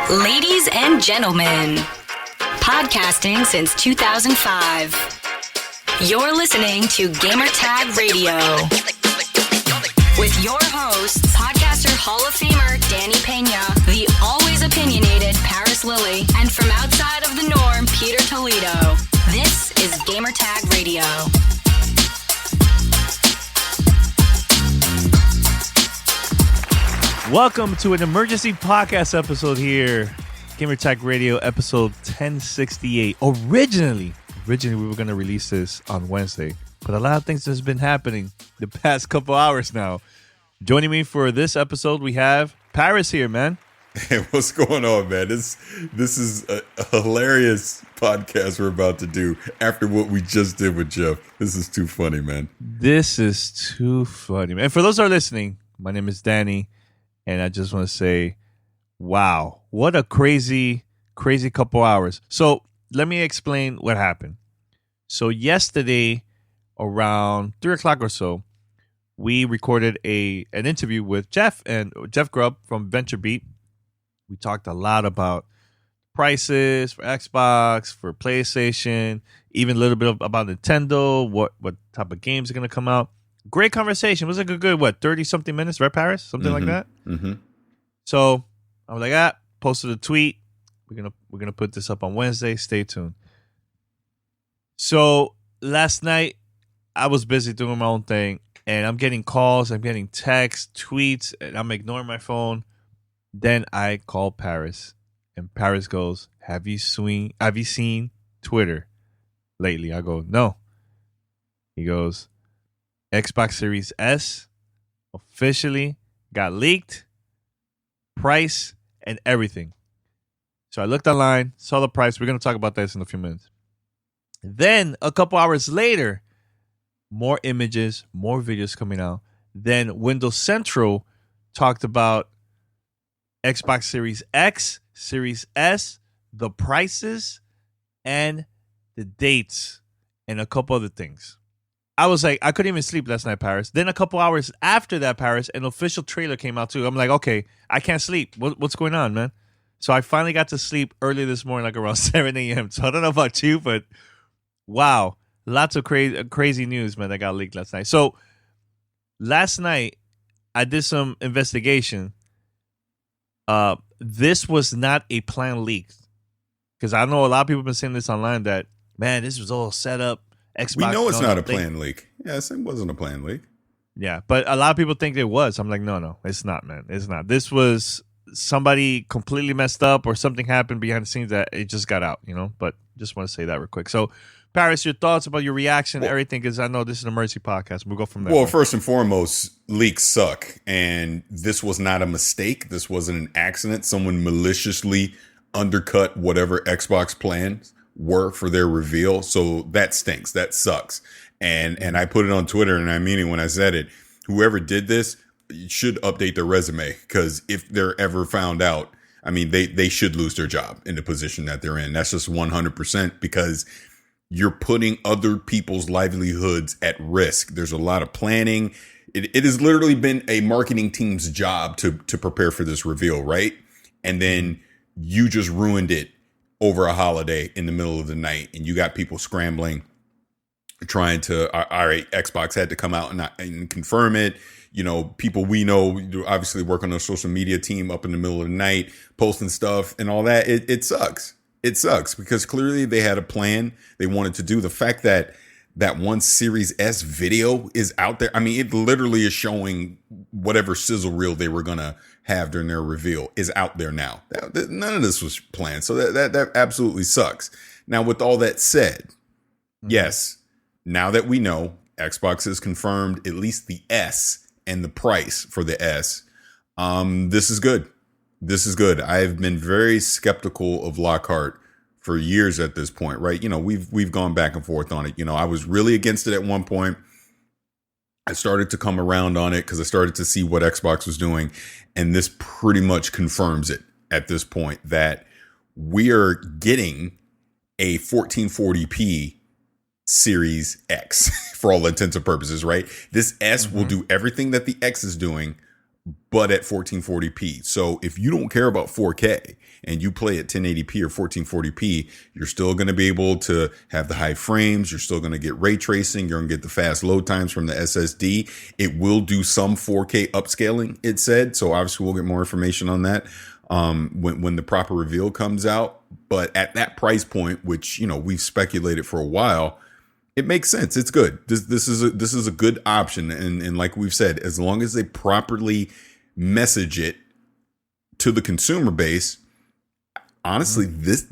Ladies and gentlemen, podcasting since 2005. You're listening to Gamertag Radio. With your hosts, podcaster Hall of Famer Danny Pena, the always opinionated Paris Lilly, and from outside of the norm, Peter Toledo. This is Gamertag Radio. Welcome to an emergency podcast episode here. Gamertag Radio episode 1068. Originally we were going to release this on Wednesday, but a lot of things has been happening the past couple hours now. Joining me for this episode, we have Parris here, man. Hey, what's going on, man? This is a hilarious podcast we're about to do after what we just did with Jeff. This is too funny, man. This is too funny, man. And for those who are listening, my name is Danny. And I just want to say, wow, what a crazy couple hours. So let me explain what happened. So yesterday, around 3 o'clock or so, we recorded an interview with Jeff Grubb from VentureBeat. We talked a lot about prices for Xbox, for PlayStation, even a little bit about Nintendo, what type of games are going to come out. Great conversation. It was like a good, 30-something minutes, right, Paris? Something like that? Mm-hmm. So I was like, posted a tweet. We're gonna put this up on Wednesday. Stay tuned. So last night, I was busy doing my own thing, and I'm getting calls, I'm getting texts, tweets, and I'm ignoring my phone. Then I call Paris, and Paris goes, Have you seen Twitter lately? I go, no. He goes, Xbox Series S officially got leaked, price, and everything. So I looked online, saw the price. We're going to talk about this in a few minutes. Then, a couple hours later, more images, more videos coming out. Then Windows Central talked about Xbox Series X, Series S, the prices, and the dates, and a couple other things. I was like, I couldn't even sleep last night, Paris. Then a couple hours after that, Paris, an official trailer came out too. I'm like, okay, I can't sleep. What's going on, man? So I finally got to sleep early this morning, like around 7 a.m. So I don't know about you, but wow, lots of crazy news, man, that got leaked last night. So last night, I did some investigation. This was not a planned leak. Because I know a lot of people have been saying this online that, man, this was all set up. Xbox, we know it's not a planned leak. Yes, it wasn't a planned leak. Yeah, but a lot of people think it was. I'm like, no, it's not, man. It's not. This was somebody completely messed up or something happened behind the scenes that it just got out, But just want to say that real quick. So, Paris, your thoughts about your reaction, everything, because I know this is an emergency podcast. We'll go from there. Well, first and foremost, leaks suck. And this was not a mistake. This wasn't an accident. Someone maliciously undercut whatever Xbox plans were for their reveal. So that stinks. That sucks. And I put it on Twitter, and I mean it when I said it. Whoever did this should update their resume, because if they're ever found out, I mean, they should lose their job in the position that they're in. That's just 100%, because you're putting other people's livelihoods at risk. There's a lot of planning. It has literally been a marketing team's job to prepare for this reveal, right? And then you just ruined it over a holiday in the middle of the night, and you got people scrambling, trying to, all right, Xbox had to come out and confirm it. People we know obviously work on a social media team up in the middle of the night, posting stuff and all that. It sucks. It sucks because clearly they had a plan they wanted to do. The fact that one Series S video is out there, I mean, it literally is showing whatever sizzle reel they were going to have during their reveal is out there now. None of this was planned. So that absolutely sucks. Now, with all that said, yes, now that we know Xbox has confirmed at least the S and the price for the S, this is good. This is good. I've been very skeptical of Lockhart for years at this point, right? We've gone back and forth on it. I was really against it at one point. I started to come around on it because I started to see what Xbox was doing. And this pretty much confirms it at this point, that we are getting a 1440p Series X for all intents and purposes, right? This S will do everything that the X is doing, but at 1440p. So if you don't care about 4K and you play at 1080p or 1440p, you're still going to be able to have the high frames. You're still going to get ray tracing. You're going to get the fast load times from the SSD. It will do some 4K upscaling, it said. So obviously we'll get more information on that when the proper reveal comes out. But at that price point, which, you know, we've speculated for a while, it makes sense. It's good. This is a good option. And like we've said, as long as they properly message it to the consumer base, honestly, this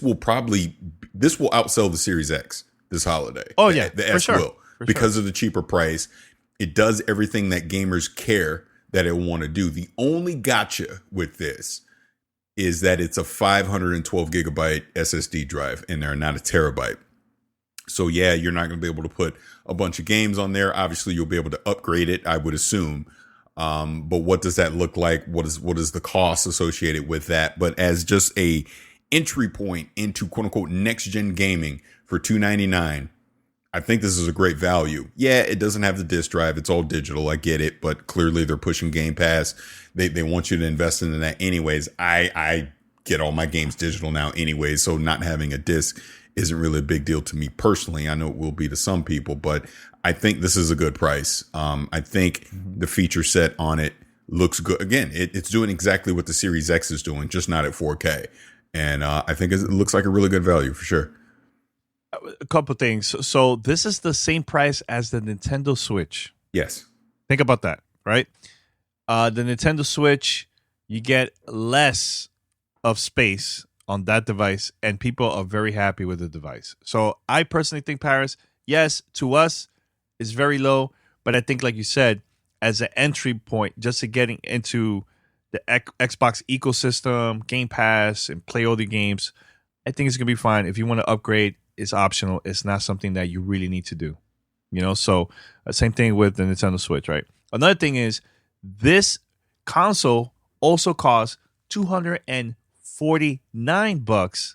will outsell the Series X this holiday. Oh yeah, the S will, because of the cheaper price. It does everything that gamers care that it want to do. The only gotcha with this is that it's a 512 gigabyte SSD drive in there, not a terabyte. So yeah, you're not going to be able to put a bunch of games on there. Obviously, you'll be able to upgrade it, I would assume. But what does that look like? What is the cost associated with that? But as just a entry point into quote unquote next gen gaming for $299, I think this is a great value. Yeah, it doesn't have the disk drive. It's all digital. I get it. But clearly they're pushing Game Pass. They want you to invest into that anyways. I get all my games digital now anyways. So not having a disc isn't really a big deal to me personally. I know it will be to some people, but I think this is a good price. I think the feature set on it looks good. Again, it's doing exactly what the Series X is doing, just not at 4K. And I think it looks like a really good value for sure. A couple things. So this is the same price as the Nintendo Switch. Yes. Think about that, right? The Nintendo Switch, you get less of space on that device, and people are very happy with the device. So I personally think, Parris, yes, to us, is very low, but I think, like you said, as an entry point, just to getting into the Xbox ecosystem, Game Pass, and play all the games, I think it's gonna be fine. If you want to upgrade, it's optional. It's not something that you really need to do, you know. So same thing with the Nintendo Switch, right? Another thing is this console also costs $249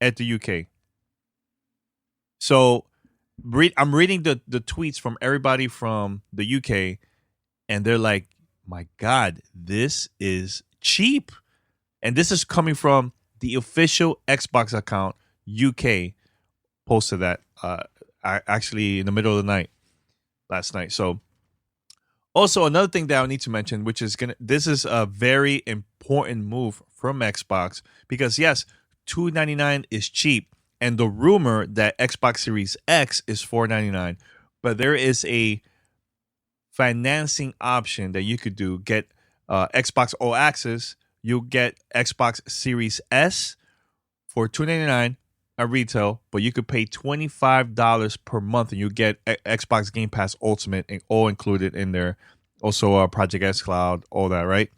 at the UK. So I'm reading the tweets from everybody from the UK, and they're like, my God, this is cheap. And this is coming from the official Xbox account, UK, posted that actually in the middle of the night last night. So also another thing that I need to mention, which is this is a very important move from Xbox, because yes, $299 is cheap. And the rumor that Xbox Series X is $499, but there is a financing option that you could do. Get Xbox All Access. You'll get Xbox Series S for $299 at retail, but you could pay $25 per month, and you get Xbox Game Pass Ultimate and all included in there. Also, Project X Cloud, all that, right?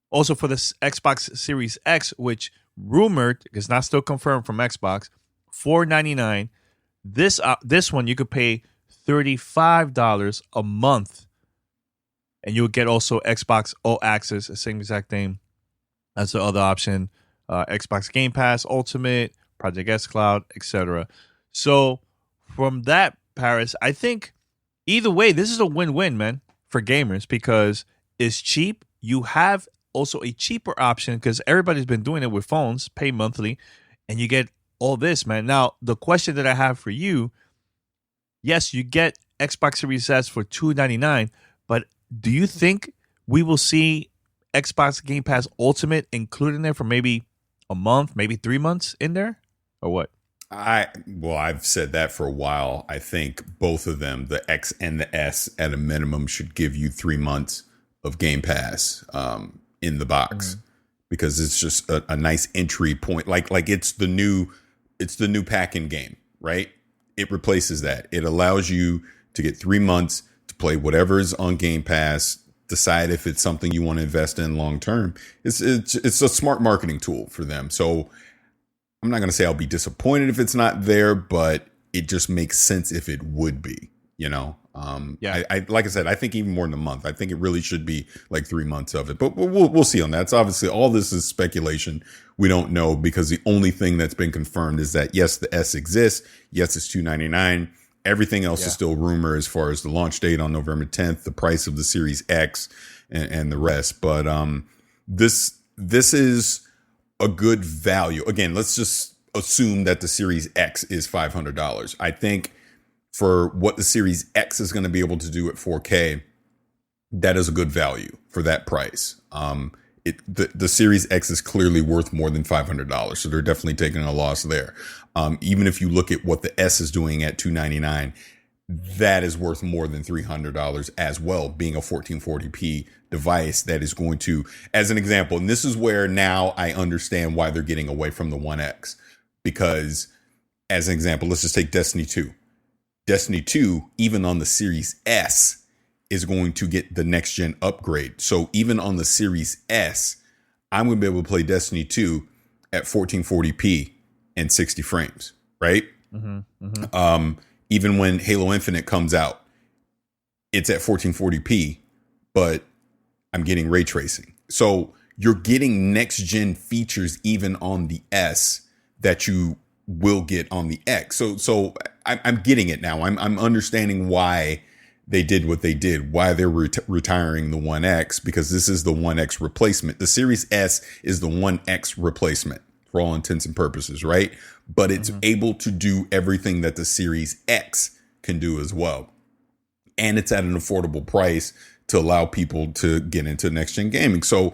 Also, for the Xbox Series X, which rumored is not still confirmed from Xbox, $499. This one you could pay $35 a month, and you'll get also Xbox All Access, the same exact thing as the other option, Xbox Game Pass Ultimate, Project X Cloud, etc. So from that, Parris, I think either way, this is a win-win, man, for gamers, because it's cheap. You have also a cheaper option because everybody's been doing it with phones, pay monthly, and you get all this, man. Now, the question that I have for you, yes, you get Xbox Series S for $299, but do you think we will see Xbox Game Pass Ultimate included in there for maybe a month, maybe 3 months in there, or what? I've said that for a while. I think both of them, the X and the S, at a minimum, should give you 3 months of Game Pass in the box, because it's just a nice entry point. Like it's the new pack-in game, right? It replaces that. It allows you to get 3 months to play whatever's on Game Pass, decide if it's something you want to invest in long term. It's a smart marketing tool for them. So I'm not going to say I'll be disappointed if it's not there, but it just makes sense if it would be, you know? Yeah. I like I said, I think even more than a month. I think it really should be like 3 months of it, but we'll see on that. It's obviously all this is speculation. We don't know, because the only thing that's been confirmed is that yes, the S exists. Yes, it's $299. Everything else is still rumor as far as the launch date on November 10th, the price of the Series X, and the rest. But this is a good value. Again, let's just assume that the Series X is $500. I think for what the Series X is going to be able to do at 4K, that is a good value for that price. The Series X is clearly worth more than $500, so they're definitely taking a loss there. Even if you look at what the S is doing at $299, that is worth more than $300 as well, being a 1440p device that is going to, as an example, and this is where now I understand why they're getting away from the One X, because as an example, let's just take Destiny 2. Destiny 2, even on the Series S, is going to get the next gen upgrade. So even on the Series S, I'm going to be able to play Destiny 2 at 1440p and 60 frames, right? Even when Halo Infinite comes out, it's at 1440p, but I'm getting ray tracing. So you're getting next gen features even on the S that you will get on the X. So I'm getting it now. I'm understanding why they did what they did, why they're retiring the One X, because this is the One X replacement. The Series S is the One X replacement for all intents and purposes, right? But it's able to do everything that the Series X can do as well. And it's at an affordable price to allow people to get into next gen gaming. So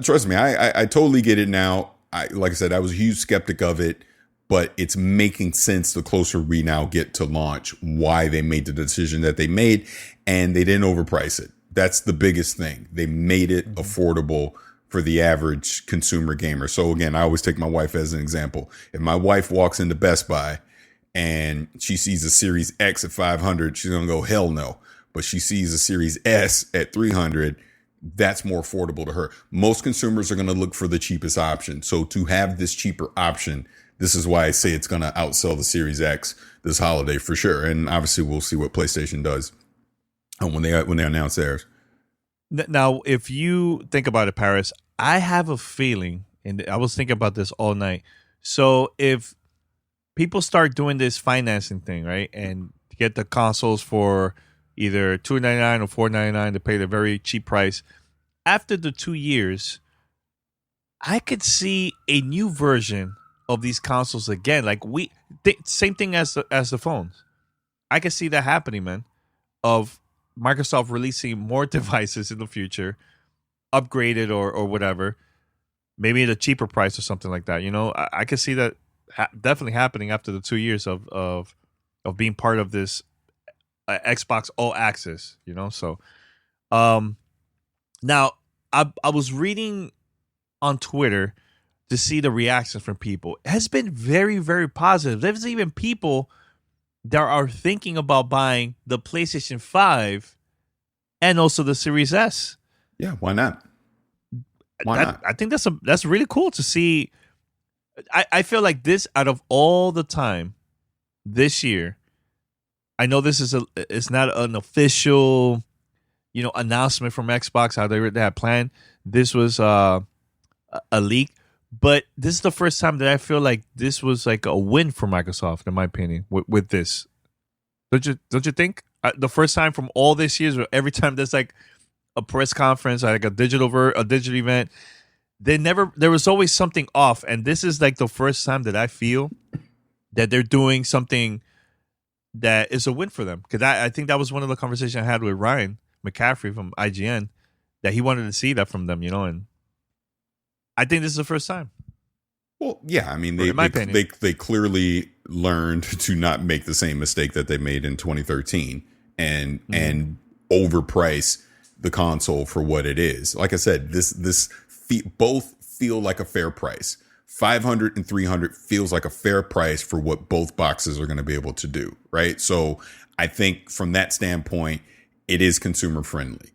trust me, I totally get it now. Like I said, I was a huge skeptic of it, but it's making sense the closer we now get to launch, why they made the decision that they made, and they didn't overprice it. That's the biggest thing. They made it affordable for the average consumer gamer. So again, I always take my wife as an example. If my wife walks into Best Buy and she sees a Series X at 500, she's going to go, hell no. But she sees a Series S at 300, that's more affordable to her. Most consumers are going to look for the cheapest option. So to have this cheaper option, this is why I say it's going to outsell the Series X this holiday for sure. And obviously we'll see what PlayStation does when they announce theirs. Now, if you think about it, Parris, I have a feeling, and I was thinking about this all night. So if people start doing this financing thing, right, and get the consoles for either $299 or $499 to pay the very cheap price, after the 2 years, I could see a new version of these consoles again. Like same thing as the phones. I could see that happening, man. Of Microsoft releasing more devices in the future, upgraded or whatever, maybe at a cheaper price or something like that. You know, I can see that definitely happening after the 2 years of being part of this Xbox All Access. You know, so now I was reading on Twitter to see the reactions from people. It has been very, very positive. There's even people that are thinking about buying the PlayStation 5 and also the Series S. Yeah, why not? Why not? I think that's really cool to see. I feel like this, out of all the time this year, I know this is it's not an official, announcement from Xbox how they had planned. This was a leak, but this is the first time that I feel like this was like a win for Microsoft, in my opinion, with this. Don't you think? The first time from all these years, where every time there's like a press conference, like a digital event, there was always something off, and this is like the first time that I feel that they're doing something that is a win for them. Because I think that was one of the conversations I had with Ryan McCaffrey from IGN, that he wanted to see that from them, and I think this is the first time. Well, yeah, I mean, they clearly learned to not make the same mistake that they made in 2013 and overprice the console for what it is. Like I said, both feel like a fair price. 500 and 300 feels like a fair price for what both boxes are going to be able to do, right? So I think from that standpoint, it is consumer friendly.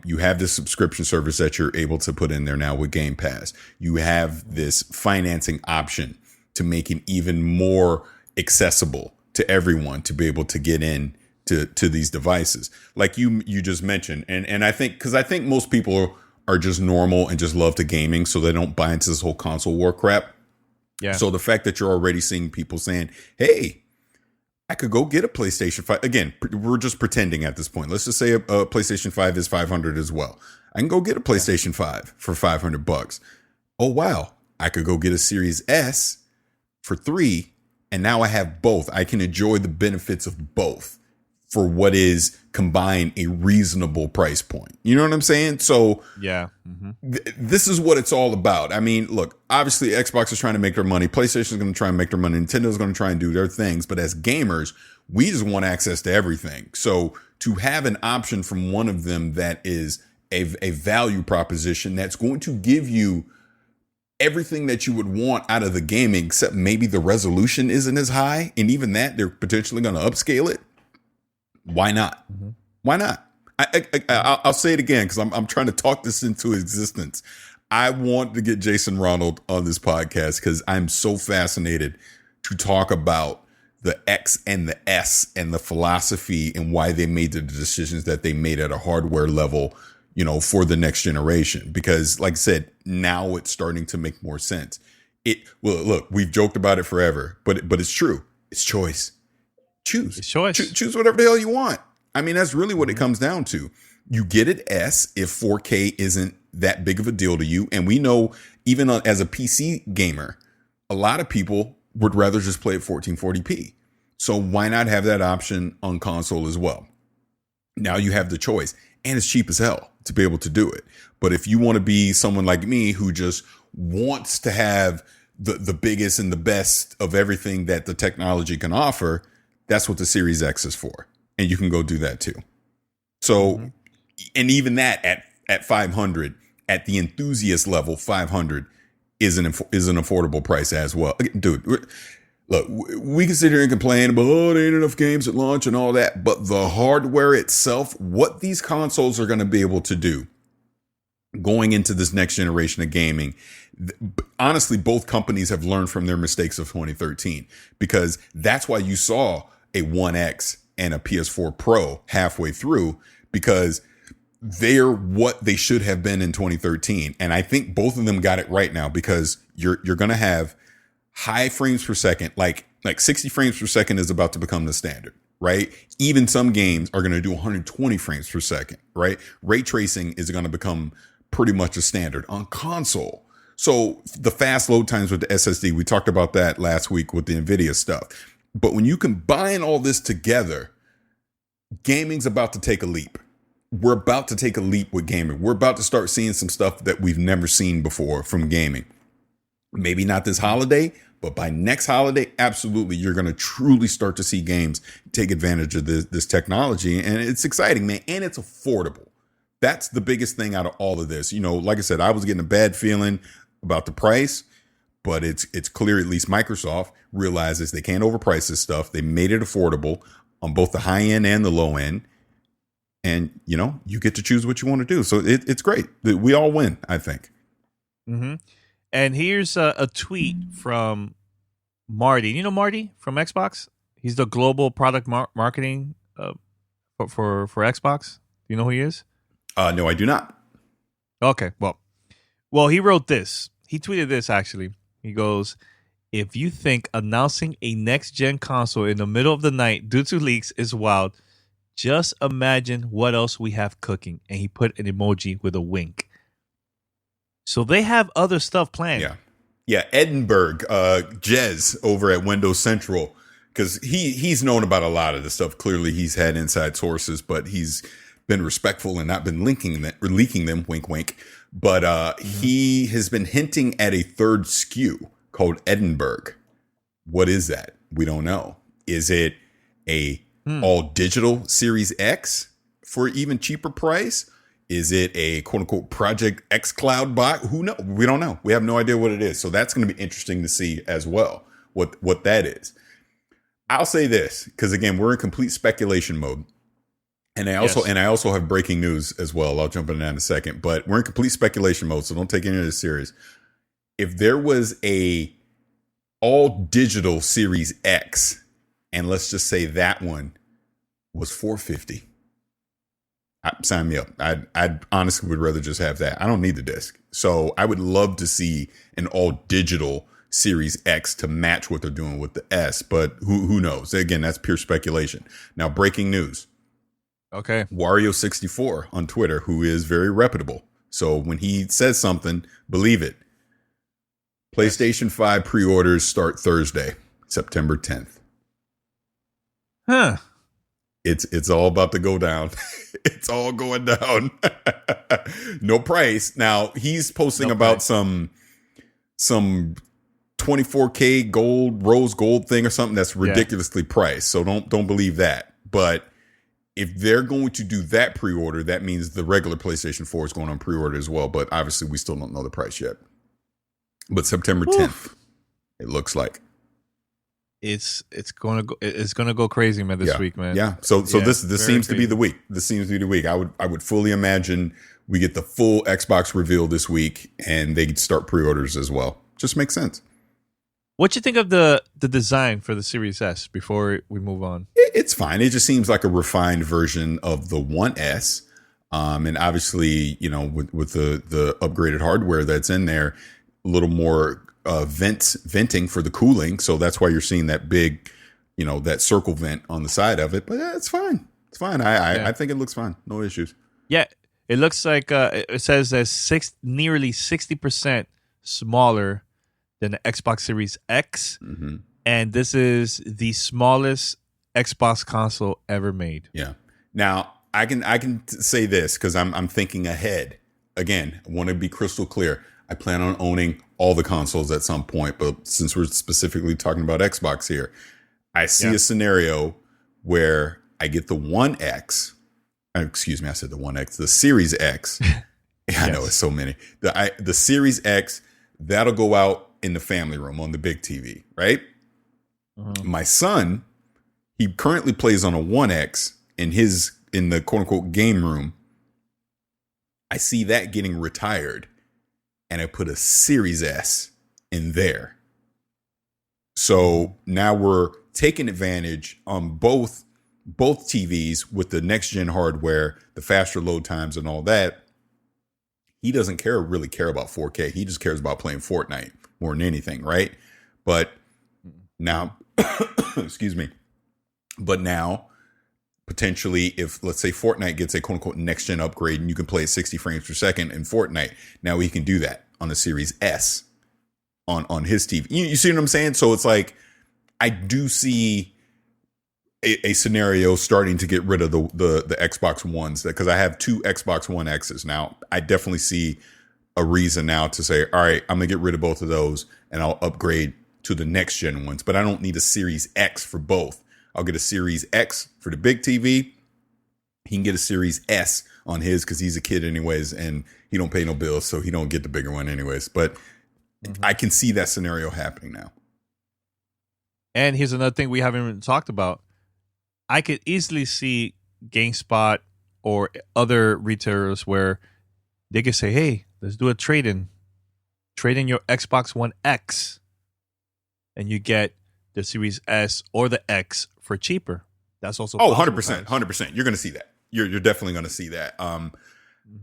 You have this subscription service that you're able to put in there now with Game Pass. You have this financing option to make it even more accessible to everyone to be able to get in to these devices. Like you just mentioned. And I think most people are just normal and just love to gaming, so they don't buy into this whole console war crap. Yeah. So the fact that you're already seeing people saying, hey, I could go get a PlayStation 5. Again, we're just pretending at this point. Let's just say a PlayStation 5 is $500 as well. I can go get a PlayStation 5 for $500. Oh, wow. I could go get a Series S for $300, and now I have both. I can enjoy the benefits of both for what is combined a reasonable price point. You know what I'm saying? So yeah, this is what it's all about. I mean, look, obviously Xbox is trying to make their money. PlayStation is going to try and make their money. Nintendo is going to try and do their things. But as gamers, we just want access to everything. So to have an option from one of them that is a value proposition that's going to give you everything that you would want out of the gaming, except maybe the resolution isn't as high. And even that, they're potentially going to upscale it. Why not? Why not? I'll say it again because I'm trying to talk this into existence. I want to get Jason Ronald on this podcast because I'm so fascinated to talk about the X and the S and the philosophy and why they made the decisions that they made at a hardware level, you know, for the next generation. Because like I said, now it's starting to make more sense. Well, look, we've joked about it forever, but it's true. It's choice. Choose. Choose whatever the hell you want. I mean, that's really what it comes down to. You get it S if 4K isn't that big of a deal to you. And we know even as a PC gamer, a lot of people would rather just play at 1440p. So why not have that option on console as well? Now you have the choice, and it's cheap as hell to be able to do it. But if you want to be someone like me who just wants to have the biggest and the best of everything that the technology can offer, that's what the Series X is for. And you can go do that too. So, and even that at 500, at the enthusiast level, 500 is an affordable price as well. Dude, look, we can sit here and complain about, oh, there ain't enough games at launch and all that. But the hardware itself, what these consoles are going to be able to do going into this next generation of gaming, honestly, both companies have learned from their mistakes of 2013, because that's why you saw a 1X and a PS4 Pro halfway through, because they're what they should have been in 2013. And I think both of them got it right now, because you're going to have high frames per second, like 60 frames per second is about to become the standard, right? Even some games are going to do 120 frames per second, right? Ray tracing is going to become pretty much a standard on console. So the fast load times with the SSD, we talked about that last week with the NVIDIA stuff. But when you combine all this together, gaming's about to take a leap. We're about to take a leap with gaming. We're about to start seeing some stuff that we've never seen before from gaming. Maybe not this holiday, but by next holiday, absolutely, you're going to truly start to see games take advantage of this technology. And it's exciting, man. And it's affordable. That's the biggest thing out of all of this. You know, like I said, I was getting a bad feeling about the price, but it's clear at least Microsoft realizes they can't overprice this stuff. They made it affordable on both the high end and the low end. And, you know, you get to choose what you want to do. So it's great. We all win, I think. Mm-hmm. And here's a tweet from Marty. You know Marty from Xbox? He's the global product marketing for Xbox. Do you know who he is? No, I do not. Okay, well, he wrote this. He tweeted this, actually. He goes, if you think announcing a next-gen console in the middle of the night due to leaks is wild, just imagine what else we have cooking. And he put an emoji with a wink. So they have other stuff planned. Yeah. Edinburgh, Jez over at Windows Central, because he's known about a lot of this stuff. Clearly, he's had inside sources, but he's been respectful and not been leaking them, wink, wink. But he has been hinting at a third SKU called Edinburgh. What is that? We don't know. Is it a all digital Series X for even cheaper price? Is it a quote unquote Project X Cloud bot? Who knows? We don't know. We have no idea what it is. So that's going to be interesting to see as well what that is. I'll say this, because again, we're in complete speculation mode. And I also have breaking news as well. I'll jump into that in a second, but we're in complete speculation mode, so don't take any of this serious. If there was a all digital Series X, and let's just say that one was $450, sign me up. I honestly would rather just have that. I don't need the disc, so I would love to see an all digital Series X to match what they're doing with the S. But who knows? Again, that's pure speculation. Now, breaking news. Okay. Wario64 on Twitter, who is very reputable. So when he says something, believe it. PlayStation 5 pre-orders start Thursday, September 10th. Huh. It's all about to go down. It's all going down. No price. Now he's posting about some 24K gold, rose gold thing or something that's ridiculously priced. So don't believe that. But if they're going to do that pre-order, that means the regular PlayStation 4 is going on pre-order as well. But obviously we still don't know the price yet. But September 10th, it looks like. It's gonna go crazy, man, this week, man. Yeah. So this seems to be the week. This seems to be the week. I would fully imagine we get the full Xbox reveal this week and they start pre-orders as well. Just makes sense. What you think of the design for the Series S before we move on? It's fine. It just seems like a refined version of the One S. And obviously, with the upgraded hardware that's in there, a little more venting for the cooling. So that's why you're seeing that big, that circle vent on the side of it. But it's fine. It's fine. I think it looks fine. No issues. Yeah. It looks like it says that nearly 60% smaller than the Xbox Series X. Mm-hmm. And this is the smallest Xbox console ever made. Yeah. Now, I can say this because I'm thinking ahead. Again, I want to be crystal clear. I plan on owning all the consoles at some point, but since we're specifically talking about Xbox here, I see a scenario where I get the One X. Excuse me, I said the One X, the Series X. I know it's so many. The Series X, that'll go out in the family room on the big TV, right? Uh-huh. My son, he currently plays on a One X in the quote unquote game room. I see that getting retired. And I put a Series S in there. So now we're taking advantage on both TVs with the next gen hardware, the faster load times and all that. He doesn't really care about 4K. He just cares about playing Fortnite more than anything, right? But now, excuse me. But now, potentially, if let's say Fortnite gets a quote unquote next gen upgrade and you can play at 60 frames per second in Fortnite, now we can do that on the Series S on his TV. You see what I'm saying? So it's like I do see a scenario starting to get rid of the Xbox Ones because I have two Xbox One X's now. I definitely see a reason now to say, all right, I'm gonna get rid of both of those and I'll upgrade to the next gen ones. But I don't need a Series X for both. I'll get a Series X for the big TV. He can get a Series S on his because he's a kid anyways, and he don't pay no bills, so he don't get the bigger one anyways. But I can see that scenario happening now. And here's another thing we haven't even talked about. I could easily see GameSpot or other retailers where they could say, hey, let's do a trade-in. Trade in your Xbox One X, and you get the Series S or the X for cheaper. That's also 100%. You're going to see that. You're definitely going to see that.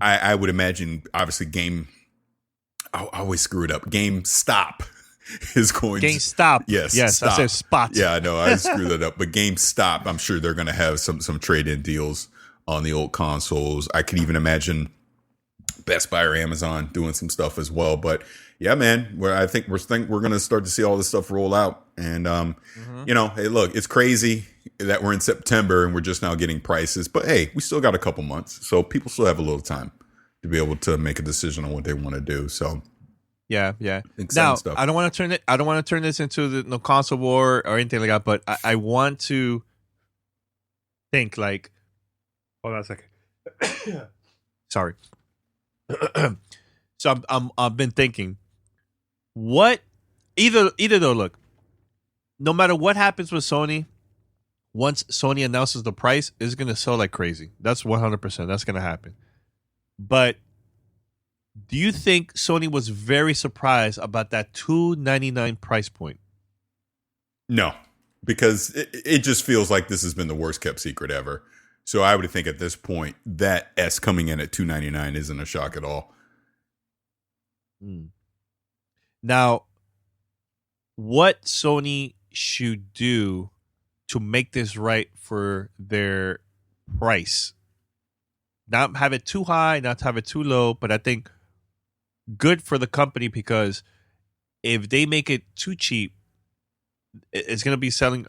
I would imagine, obviously, I always screw it up. GameStop is going GameStop. Yes. Stop. I said Spot. Yeah, I know. I screwed that up. But GameStop, I'm sure they're going to have some trade-in deals on the old consoles. I could even imagine Best Buy or Amazon doing some stuff as well. But yeah, man, I think we're going to start to see all this stuff roll out. And, hey, look, it's crazy that we're in September and we're just now getting prices. But hey, we still got a couple months. So people still have a little time to be able to make a decision on what they want to do. So yeah. Now, stuff. I don't want to turn this into the console war or anything like that. But I want to think like, hold on a second. Sorry. So I've been thinking, what either though, look, no matter what happens with Sony, once Sony announces the price, it's gonna sell like crazy. That's 100%. That's gonna happen. But do you think Sony was very surprised about that $299 price point? No, because it just feels like this has been the worst kept secret ever. So I would think at this point that S coming in at $299 isn't a shock at all. Now, what Sony should do to make this right for their price not have it too high, not have it too low, but I think good for the company because if they make it too cheap, it's going to be selling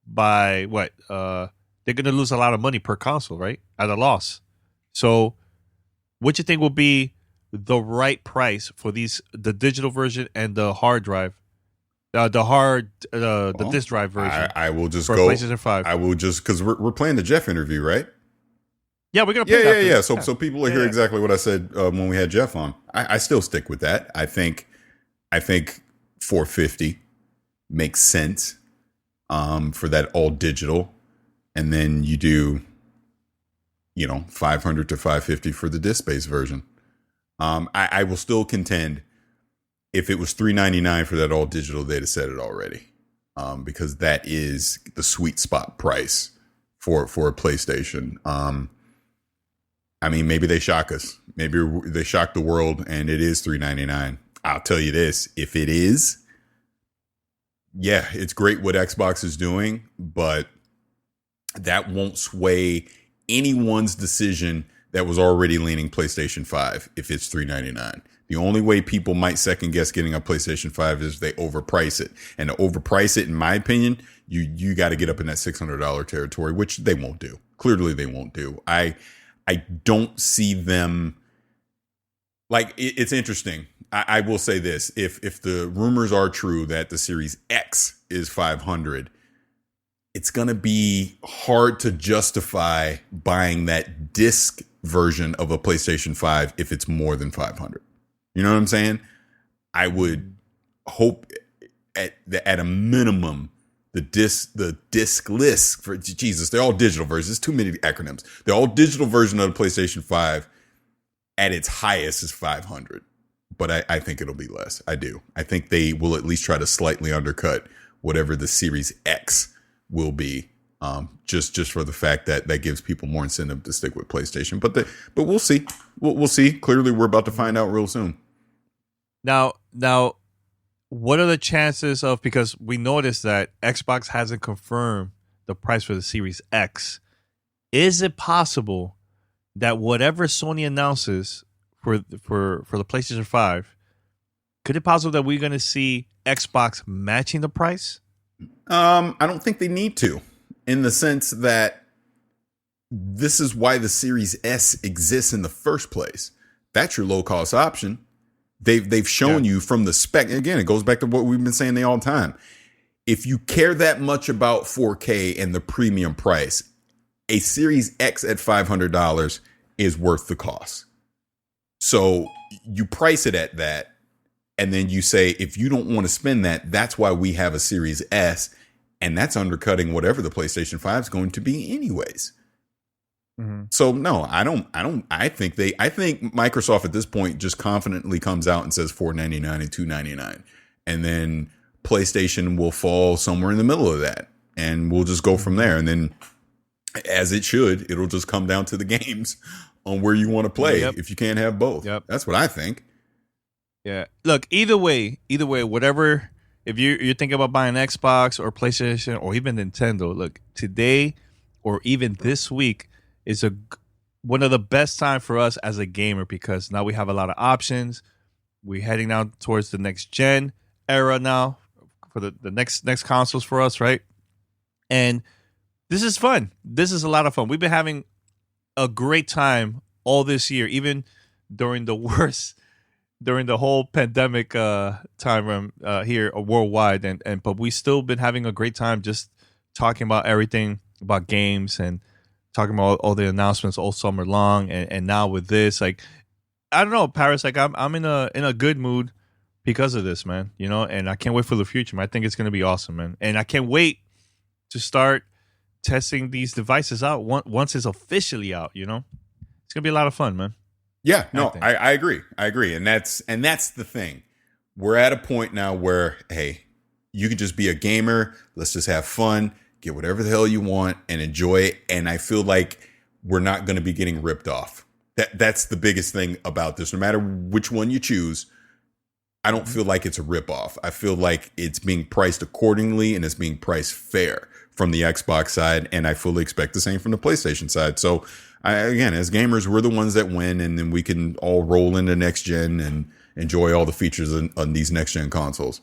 by what? They're going to lose a lot of money per console, right? At a loss. So, what you think will be the right price for the digital version and the hard drive, the disc drive version? I will just for go. PlayStation 5. I will just because we're playing the Jeff interview, right? Yeah, we're gonna play that. Yeah. So people will hear exactly what I said when we had Jeff on. I still stick with that. I think $450 makes sense for that all digital, and then you do, $500 to $550 for the disc based version. I will still contend if it was $399 for that all digital, they'd have said it already, because that is the sweet spot price for a PlayStation. Maybe they shock us. Maybe they shock the world, and it is $399. I'll tell you this: if it is, yeah, it's great what Xbox is doing, but that won't sway anyone's decision that was already leaning PlayStation 5 if it's $399. The only way people might second guess getting a PlayStation 5 is they overprice it. And to overprice it, in my opinion, you got to get up in that $600 territory, which they won't do. Clearly they won't do. I don't see them. Like, it's interesting. I will say this. If the rumors are true that the Series X is $500, it's going to be hard to justify buying that disc version of a PlayStation 5 if it's more than $500. You know what I'm saying? I would hope at a minimum the discless for Jesus, they're all digital versions. It's too many acronyms. They're all digital version of the PlayStation 5 at its highest is $500. But I think it'll be less. I do. I think they will at least try to slightly undercut whatever the Series X will be, just for the fact that gives people more incentive to stick with PlayStation. But we'll see. We'll see. Clearly, we're about to find out real soon. Now, what are the chances of, because we noticed that Xbox hasn't confirmed the price for the Series X. Is it possible that whatever Sony announces for the PlayStation 5, could it possible that we're going to see Xbox matching the price? I don't think they need to, in the sense that this is why the Series S exists in the first place. That's your low cost option. They've shown you from the spec. Again, it goes back to what we've been saying all the time. If you care that much about 4K and the premium price, a Series X at $500 is worth the cost. So you price it at that, and then you say, if you don't want to spend that, that's why we have a Series S, and that's undercutting whatever the PlayStation 5 is going to be anyways. Mm-hmm. So no, I think Microsoft at this point just confidently comes out and says $499 and $299, and then PlayStation will fall somewhere in the middle of that, and we'll just go from there. And then, as it should, it'll just come down to the games on where you want to play. Yep. If you can't have both. Yep. That's what I think. Yeah. Look, either way, whatever, if you're thinking about buying Xbox or PlayStation or even Nintendo, look, today or even this week is one of the best time for us as a gamer, because now we have a lot of options. We're heading now towards the next gen era now for the next consoles for us, right? And this is fun. This is a lot of fun. We've been having a great time all this year, even during the whole pandemic time here worldwide, but we still been having a great time just talking about everything about games and talking about all the announcements all summer long, and now with this, like, I don't know, Paris, like I'm in a good mood because of this, man. And I can't wait for the future, man. I think it's gonna be awesome, man, and I can't wait to start testing these devices out once it's officially out. It's gonna be a lot of fun, man. Yeah, no, I agree. And that's the thing. We're at a point now where, hey, you can just be a gamer. Let's just have fun, get whatever the hell you want and enjoy it. And I feel like we're not going to be getting ripped off. That's the biggest thing about this. No matter which one you choose, I don't feel like it's a ripoff. I feel like it's being priced accordingly and it's being priced fair from the Xbox side. And I fully expect the same from the PlayStation side. So again, as gamers, we're the ones that win, and then we can all roll into next gen and enjoy all the features on these next gen consoles.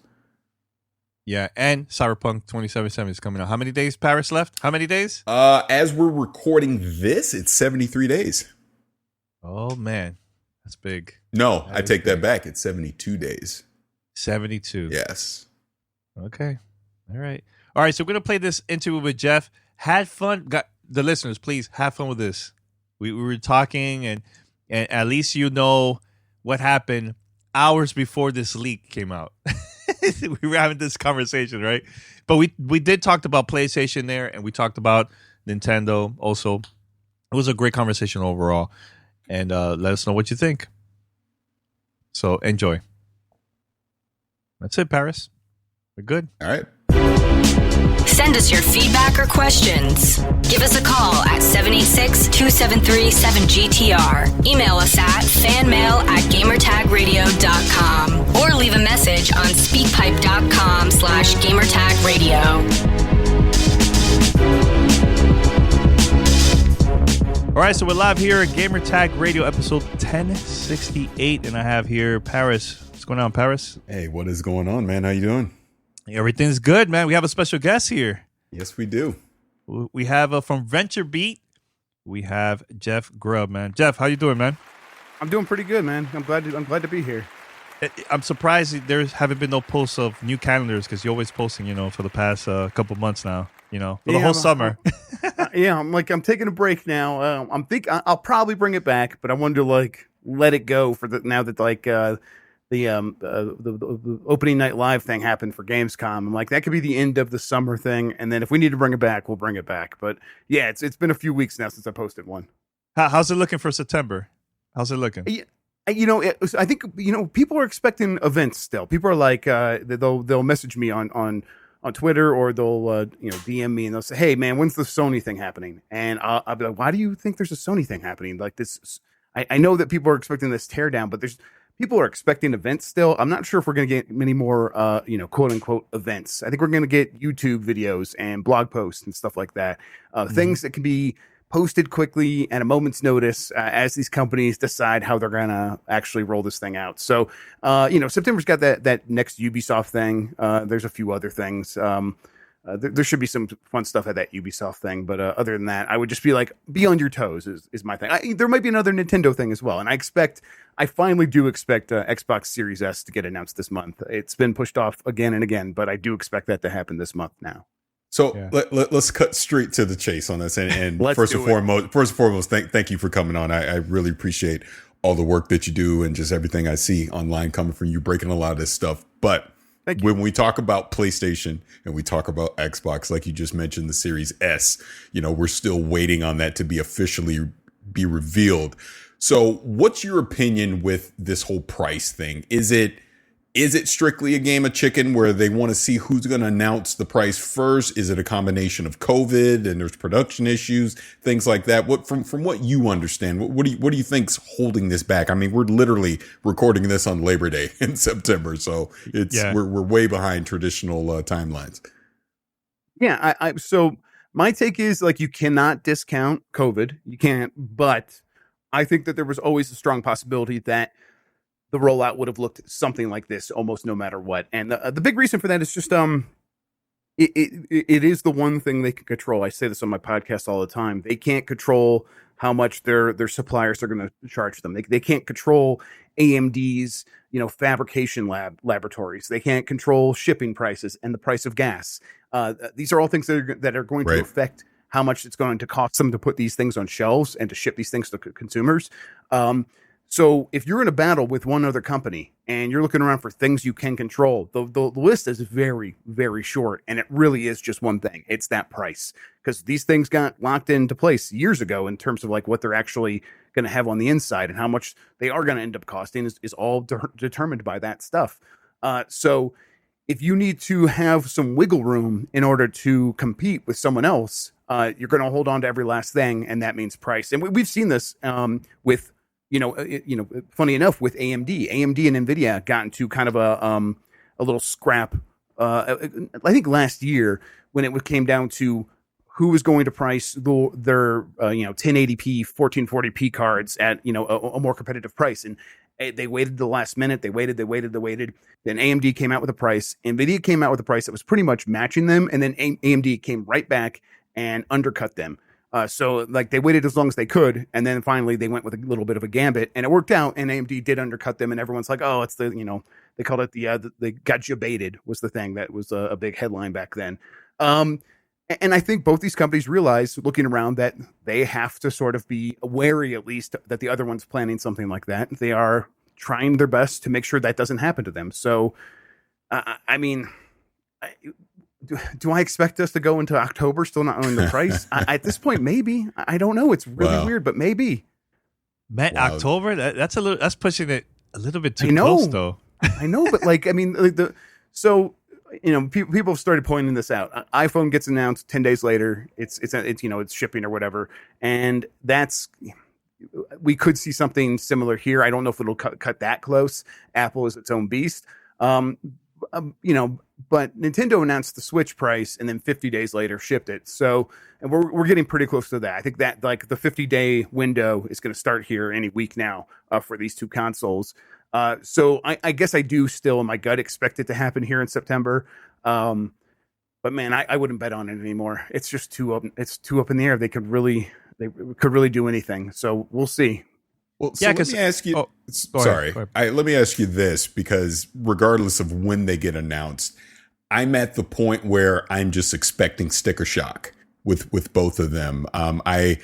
Yeah, and Cyberpunk 2077 is coming out. How many days Paris left? How many days? As we're recording this, it's 73 days. Oh, man. That's big. No, I take that back. It's 72 days. 72. Yes. Okay. All right. All right, so we're going to play this interview with Jeff. Had fun. Got the listeners, please have fun with this. We were talking, and at least you know what happened hours before this leak came out. We were having this conversation, right? But we did talk about PlayStation there, and we talked about Nintendo also. It was a great conversation overall. And let us know what you think. So enjoy. That's it, Paris. We're good. All right. Send us your feedback or questions. Give us a call at 786-273-7GTR. Email us at fanmail@gamertagradio.com or leave a message on speakpipe.com/gamertagradio. All right, so we're live here at Gamer Tag Radio, episode 1068, and I have here Paris. What's going on, Paris? Hey, what is going on, man? How you doing? Everything's good, man. We have a special guest here. Yes, we do. We have from Venture Beat. We have Jeff Grubb, man. Jeff, how you doing, man? I'm doing pretty good, man. I'm glad to be here. I'm surprised there haven't been no posts of new calendars because you're always posting, for the past couple months now, for the whole summer. I'm taking a break now. I'll probably bring it back, but I wanted to let it go for now that the opening night live thing happened for Gamescom. I'm like, that could be the end of the summer thing, and then if we need to bring it back, we'll bring it back. But yeah, it's been a few weeks now since I posted one. How's it looking for September? How's it looking? I think people are expecting events still. People are like they'll message me on Twitter, or they'll DM me and they'll say, "Hey man, when's the Sony thing happening?" And I'll be like, "Why do you think there's a Sony thing happening?" Like this, I know that people are expecting this teardown, but people are expecting events still. I'm not sure if we're going to get many more quote unquote events. I think we're going to get YouTube videos and blog posts and stuff like that. Things that can be posted quickly at a moment's notice as these companies decide how they're going to actually roll this thing out. So, September's got that next Ubisoft thing. There's a few other things. There should be some fun stuff at that Ubisoft thing. But other than that, I would just be on your toes is my thing. There might be another Nintendo thing as well. And I finally do expect Xbox Series S to get announced this month. It's been pushed off again and again, but I do expect that to happen this month now. So let's cut straight to the chase on this. And first and foremost, thank you for coming on. I really appreciate all the work that you do and just everything I see online coming from you, breaking a lot of this stuff. But when we talk about PlayStation and we talk about Xbox, like you just mentioned, the Series S, we're still waiting on that to be officially be revealed. So what's your opinion with this whole price thing? Is it strictly a game of chicken where they want to see who's going to announce the price first? Is it a combination of COVID and there's production issues, things like that? What from what you understand, what do you think's holding this back? I mean, we're literally recording this on Labor Day in September, so we're way behind traditional timelines. Yeah, so my take is you cannot discount COVID. You can't, but I think that there was always a strong possibility that the rollout would have looked something like this almost no matter what. And the big reason for that is just it is the one thing they can control. I say this on my podcast all the time. They can't control how much their suppliers are going to charge them. They can't control AMD's fabrication laboratories. They can't control shipping prices and the price of gas. These are all things that are going to affect how much it's going to cost them to put these things on shelves and to ship these things to consumers. So if you're in a battle with one other company and you're looking around for things you can control, the list is very, very short, and it really is just one thing. It's that price, because these things got locked into place years ago in terms of what they're actually going to have on the inside, and how much they are going to end up costing is all determined by that stuff. So if you need to have some wiggle room in order to compete with someone else, you're going to hold on to every last thing, and that means price. And we've seen this with funny enough, with AMD and Nvidia got into kind of a little scrap. I think last year when it came down to who was going to price their 1080p 1440p cards at a more competitive price, and they waited the last minute. They waited. Then AMD came out with a price. Nvidia came out with a price that was pretty much matching them, and then AMD came right back and undercut them. So like they waited as long as they could, and then finally they went with a little bit of a gambit, and it worked out. And AMD did undercut them, and everyone's like, "Oh, it's they called it they got you baited," was the thing that was a big headline back then. And I think both these companies realize, looking around, that they have to sort of be wary, at least, that the other one's planning something like that. They are trying their best to make sure that doesn't happen to them. So, I mean. Do I expect us to go into October still not knowing the price? At this point, maybe. I don't know. It's really weird, but maybe. Man, wow. October? That's pushing it a little bit too close, though. I know, but people have started pointing this out. iPhone gets announced 10 days later. It's shipping or whatever, and we could see something similar here. I don't know if it'll cut that close. Apple is its own beast. But Nintendo announced the Switch price and then 50 days later shipped it. So, and we're getting pretty close to that. I think that like the 50-day window is going to start here any week now for these two consoles. So I guess I do still in my gut expect it to happen here in September. But man, I wouldn't bet on it anymore. It's just too up. It's too up in the air. They could really do anything. So we'll see. Well, so let me ask you. Let me ask you this, because regardless of when they get announced, I'm at the point where I'm just expecting sticker shock with both of them. I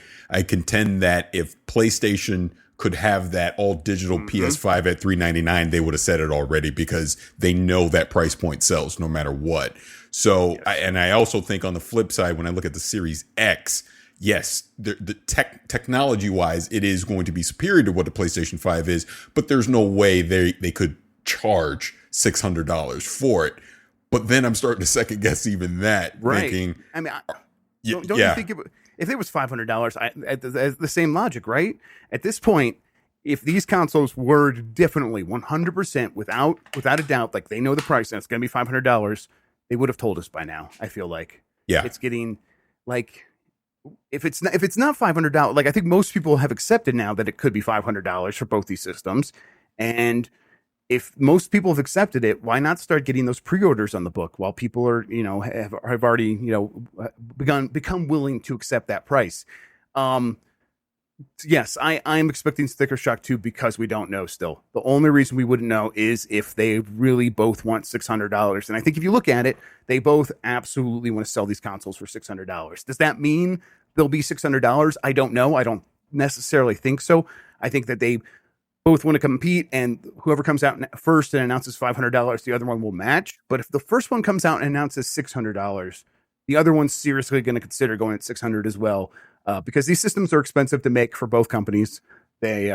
contend that if PlayStation could have that all digital PS5 at $399, they would have said it already, because they know that price point sells no matter what. So, yes. I also think on the flip side, when I look at the Series X, yes, the technology wise, it is going to be superior to what the PlayStation 5 is, but there's no way they could charge $600 for it. But then I'm starting to second guess even that, thinking, I mean, don't you think if it was $500, the same logic, right? At this point, if these consoles were definitely 100% without a doubt, like they know the price and it's going to be $500, they would have told us by now. I feel like, it's getting like. If it's not $500, like I think most people have accepted now that it could be $500 for both these systems, and if most people have accepted it, why not start getting those pre-orders on the book while people are have already become willing to accept that price? Yes, I'm expecting sticker shock too, because we don't know still. The only reason we wouldn't know is if they really both want $600. And I think if you look at it, they both absolutely want to sell these consoles for $600. Does that mean they'll be $600? I don't know. I don't necessarily think so. I think that they both want to compete, and whoever comes out first and announces $500, the other one will match. But if the first one comes out and announces $600, the other one's seriously going to consider going at $600 as well. Because these systems are expensive to make for both companies. They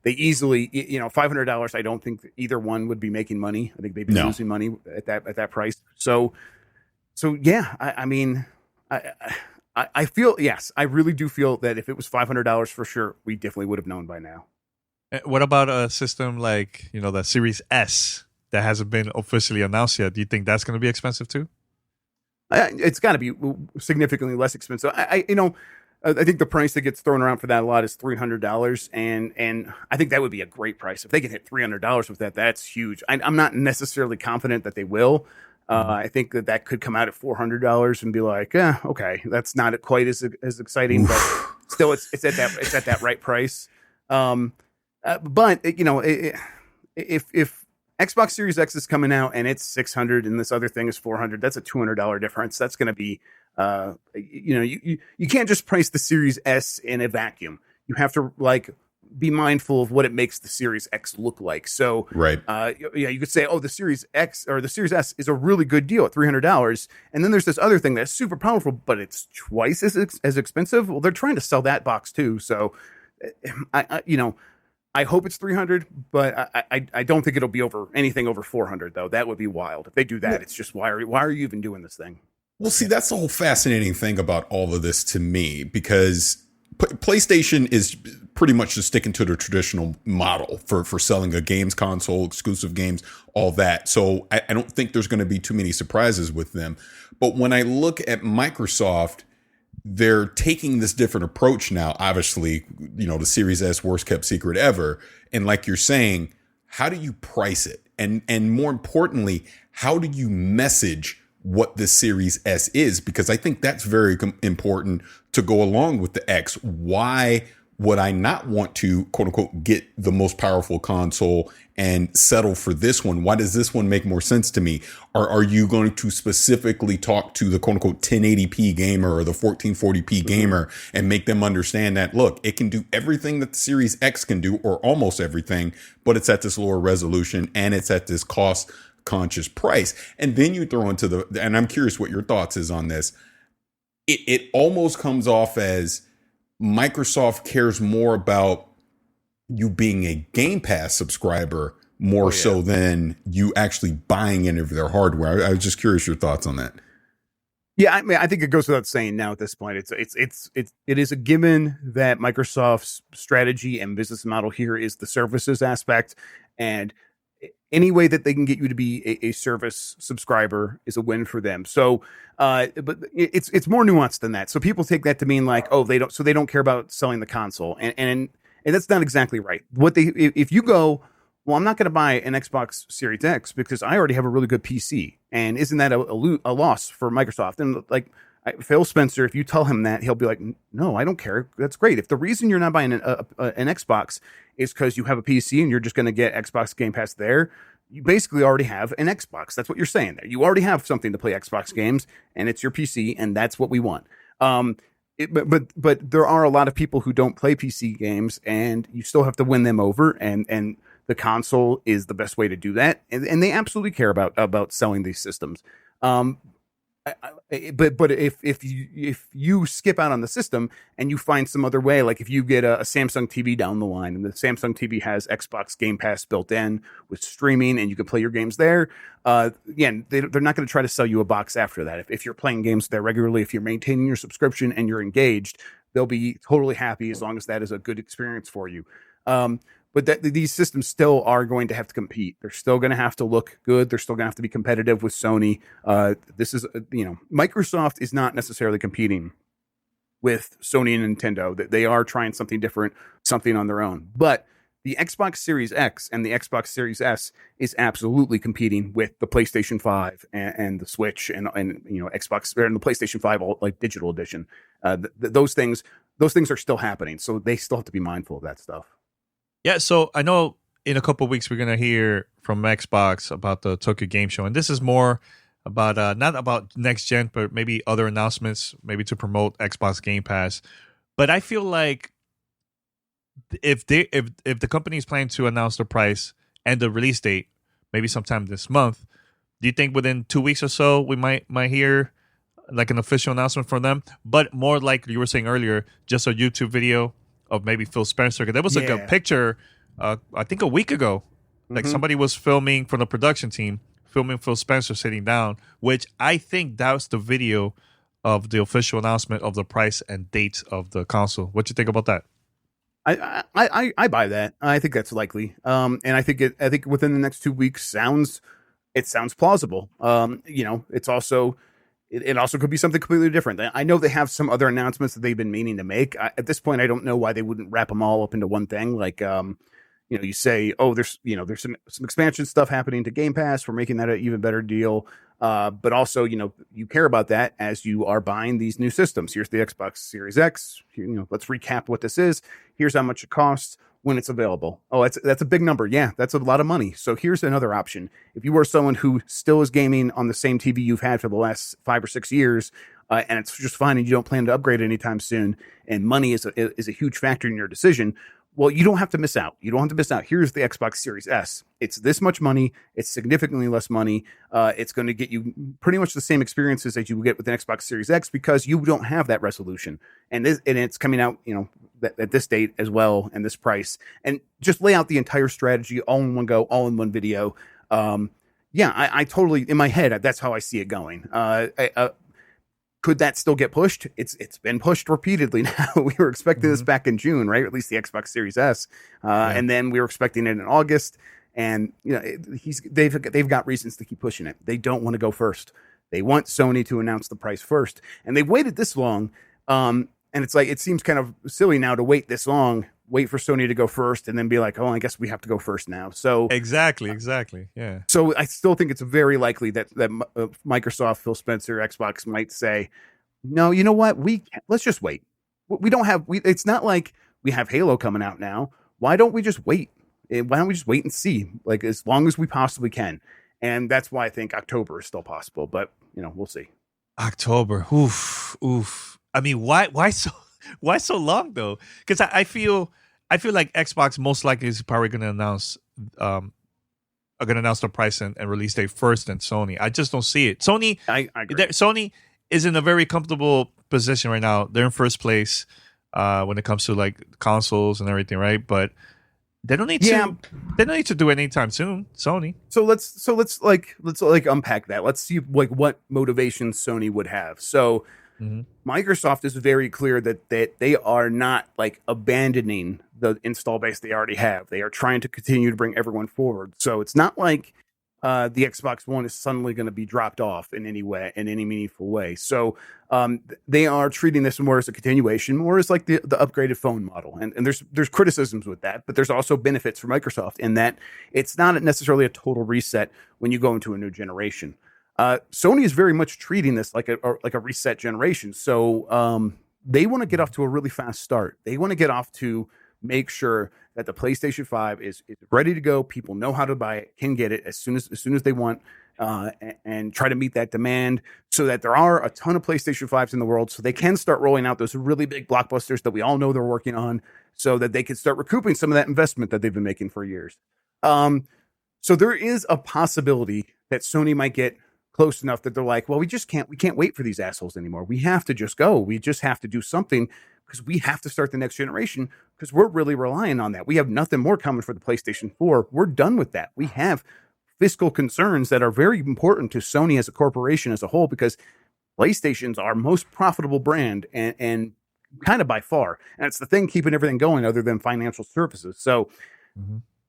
easily, $500. I don't think either one would be making money. I think they'd be losing money at that price. So yeah. I feel, yes, I really do feel that if it was $500 for sure, we definitely would have known by now. What about a system like the Series S that hasn't been officially announced yet? Do you think that's going to be expensive too? It's got to be significantly less expensive. I think the price that gets thrown around for that a lot is $300, and I think that would be a great price. If they can hit $300 with that, that's huge. I'm not necessarily confident that they will. I think that could come out at $400 and be like, okay, that's not quite as exciting, but still, it's at that right price. But if Xbox Series X is coming out and it's $600 and this other thing is $400, that's a $200 difference. That's going to be, you can't just price the Series S in a vacuum. You have to be mindful of what it makes the Series X look like. So, right. You could say, the Series X or the Series S is a really good deal at $300. And then there's this other thing that's super powerful, but it's twice as expensive. Well, they're trying to sell that box too. So I hope it's $300, but I don't think it'll be anything over $400 though. That would be wild. If they do that, it's just, why are you even doing this thing? Well, see, that's the whole fascinating thing about all of this to me, because PlayStation is pretty much just sticking to the traditional model for selling a games console, exclusive games, all that. So I don't think there's going to be too many surprises with them. But when I look at Microsoft, they're taking this different approach now. Obviously, the Series S, worst kept secret ever. And like you're saying, how do you price it? And more importantly, how do you message what the Series S is? Because I think that's very important to go along with the X. Why would I not want to, quote unquote, get the most powerful console and settle for this one? Why does this one make more sense to me? Or are you going to specifically talk to the quote unquote 1080p gamer or the 1440p gamer and make them understand that, look, it can do everything that the Series X can do, or almost everything, but it's at this lower resolution and it's at this cost conscious price? And then you throw into and I'm curious what your thoughts is on this. It almost comes off as Microsoft cares more about you being a Game Pass subscriber more so than you actually buying any of their hardware. I was just curious your thoughts on that. Yeah, I mean, I think it goes without saying now at this point. It is a given that Microsoft's strategy and business model here is the services aspect, and any way that they can get you to be a service subscriber is a win for them. So, but it's more nuanced than that. So people take that to mean like, oh, they don't care about selling the console, and that's not exactly right. If you go, well, I'm not going to buy an Xbox Series X because I already have a really good PC, and isn't that a loss for Microsoft? And like Phil Spencer, if you tell him that, he'll be like, no, I don't care. That's great. If the reason you're not buying an Xbox is because you have a PC and you're just going to get Xbox Game Pass there, you basically already have an Xbox. That's what you're saying there. You already have something to play Xbox games, and it's your PC, and that's what we want. But there are a lot of people who don't play PC games, and you still have to win them over, and the console is the best way to do that. And they absolutely care about selling these systems. But if you skip out on the system and you find some other way, like if you get a Samsung TV down the line and the Samsung TV has Xbox Game Pass built in with streaming and you can play your games there, again, they're not going to try to sell you a box after that. If you're playing games there regularly, if you're maintaining your subscription and you're engaged, they'll be totally happy as long as that is a good experience for you. But these systems still are going to have to compete. They're still going to have to look good. They're still going to have to be competitive with Sony. This is, Microsoft is not necessarily competing with Sony and Nintendo. They are trying something different, something on their own. But the Xbox Series X and the Xbox Series S is absolutely competing with the PlayStation 5 and the Switch and Xbox and the PlayStation 5 like digital edition. Those things are still happening. So they still have to be mindful of that stuff. Yeah, so I know in a couple of weeks we're going to hear from Xbox about the Tokyo Game Show. And this is more about, not about next gen, but maybe other announcements, maybe to promote Xbox Game Pass. But I feel like if the company is planning to announce the price and the release date, maybe sometime this month, do you think within 2 weeks or so we might hear like an official announcement from them? But more like you were saying earlier, just a YouTube video of maybe Phil Spencer. There was like a picture, I think a week ago, like somebody was filming from the production team, filming Phil Spencer sitting down, which I think that was the video of the official announcement of the price and date of the console. What do you think about that? I buy that. I think that's likely. And I think within the next 2 weeks sounds plausible. It's also. It also could be something completely different. I know they have some other announcements that they've been meaning to make. At this point, I don't know why they wouldn't wrap them all up into one thing. Like, you say, oh, there's some expansion stuff happening to Game Pass. We're making that an even better deal. But also, you care about that as you are buying these new systems. Here's the Xbox Series X. Let's recap what this is. Here's how much it costs when it's available. Oh, that's a big number. Yeah, that's a lot of money. So here's another option. If you are someone who still is gaming on the same TV you've had for the last 5 or 6 years, and it's just fine, and you don't plan to upgrade anytime soon, and money is a huge factor in your decision, well, you don't have to miss out. Here's the Xbox Series S. It's this much money. It's significantly less money. It's going to get you pretty much the same experiences that you would get with an Xbox Series X because you don't have that resolution. And it's coming out, at this date as well, and this price. And just lay out the entire strategy all in one go, all in one video. I totally, in my head, that's how I see it going. Could that still get pushed? It's been pushed repeatedly now. We were expecting this back in June, right? At least the Xbox Series S, and then we were expecting it in August. And they've got reasons to keep pushing it. They don't want to go first. They want Sony to announce the price first, and they've waited this long. And it's like it seems kind of silly now to wait this long, wait for Sony to go first, and then be like, oh, I guess we have to go first now. So exactly, yeah. So I still think it's very likely that Microsoft, Phil Spencer, Xbox might say, no, you know what? Let's just wait. We don't have. It's not like we have Halo coming out now. Why don't we just wait? Why don't we just wait and see, like as long as we possibly can? And that's why I think October is still possible, but we'll see. October, oof. I mean, why so long though? Because I feel like Xbox most likely is probably going to announce the price and release date first than Sony. I just don't see it. Sony, I agree. Sony is in a very comfortable position right now. They're in first place when it comes to like consoles and everything, right? But they don't need to. They don't need to do it anytime soon. Sony. So let's unpack that. Let's see like what motivations Sony would have. So Microsoft is very clear that they are not like abandoning the install base they already have. They are trying to continue to bring everyone forward. So it's not like the Xbox One is suddenly going to be dropped off in any way, in any meaningful way. So they are treating this more as a continuation, more as like the upgraded phone model. And there's criticisms with that, but there's also benefits for Microsoft in that it's not necessarily a total reset when you go into a new generation. Sony is very much treating this like a reset generation. So they want to get off to a really fast start. They want to get off to make sure that the PlayStation 5 is ready to go. People know how to buy it, can get it as soon as they want, and try to meet that demand so that there are a ton of PlayStation 5s in the world, so they can start rolling out those really big blockbusters that we all know they're working on, so that they can start recouping some of that investment that they've been making for years. So there is a possibility that Sony might get close enough that they're like, well, we can't wait for these assholes anymore. We have to just go. We just have to do something because we have to start the next generation because we're really relying on that. We have nothing more coming for the PlayStation 4. We're done with that. We have fiscal concerns that are very important to Sony as a corporation as a whole because PlayStation's our most profitable brand and kind of by far. And it's the thing keeping everything going other than financial services. So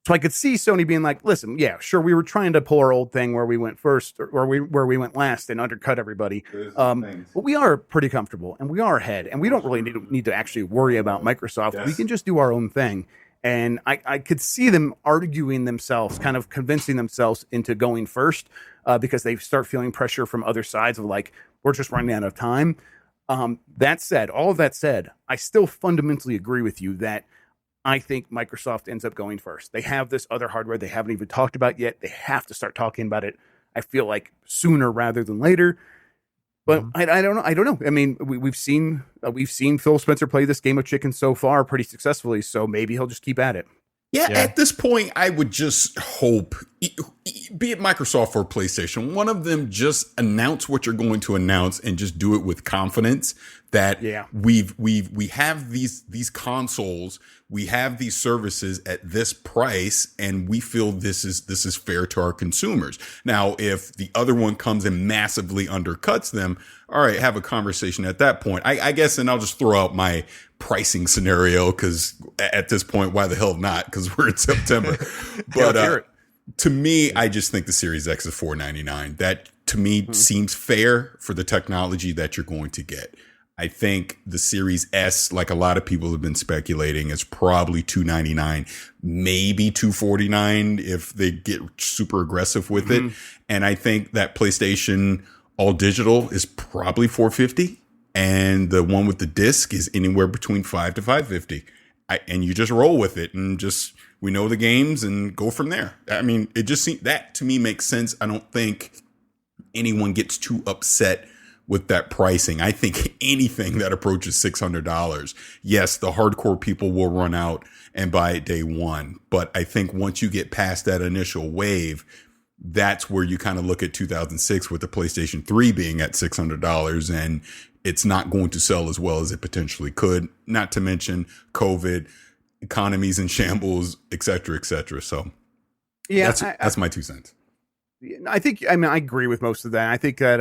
I could see Sony being like, listen, yeah, sure, we were trying to pull our old thing where we went first or where we went last and undercut everybody. But we are pretty comfortable and we are ahead and we don't really need to actually worry about Microsoft. Yes. We can just do our own thing. And I could see them arguing themselves, kind of convincing themselves into going first because they start feeling pressure from other sides of like, we're just running out of time. All of that said, I still fundamentally agree with you that I think Microsoft ends up going first. They have this other hardware they haven't even talked about yet. They have to start talking about it, I feel like, sooner rather than later. But I don't know. I mean, we've seen Phil Spencer play this game of chicken so far pretty successfully, so maybe he'll just keep at it. Yeah, at this point, I would just hope, be it Microsoft or PlayStation, one of them just announce what you're going to announce and just do it with confidence that we have these consoles, we have these services at this price, and we feel this is fair to our consumers. Now, if the other one comes and massively undercuts them, all right, have a conversation at that point. I guess, and I'll just throw out my pricing scenario because at this point, why the hell not? Because we're in September. But to me, I just think the Series X is $499. That to me seems fair for the technology that you're going to get. I think the Series S, like a lot of people have been speculating, is probably $299, maybe $249 if they get super aggressive with it. And I think that PlayStation All Digital is probably $450, and the one with the disc is anywhere between $500 to $550. And you just roll with it and just we know the games and go from there. I mean, it just seems that to me makes sense. I don't think anyone gets too upset with that pricing. I think anything that approaches $600, yes, the hardcore people will run out and buy it day one. But I think once you get past that initial wave, that's where you kind of look at 2006 with the PlayStation 3 being at $600 and it's not going to sell as well as it potentially could, not to mention COVID, economies in shambles, et cetera, et cetera. So yeah, that's my 2 cents. I think, I mean, I agree with most of that. I think that,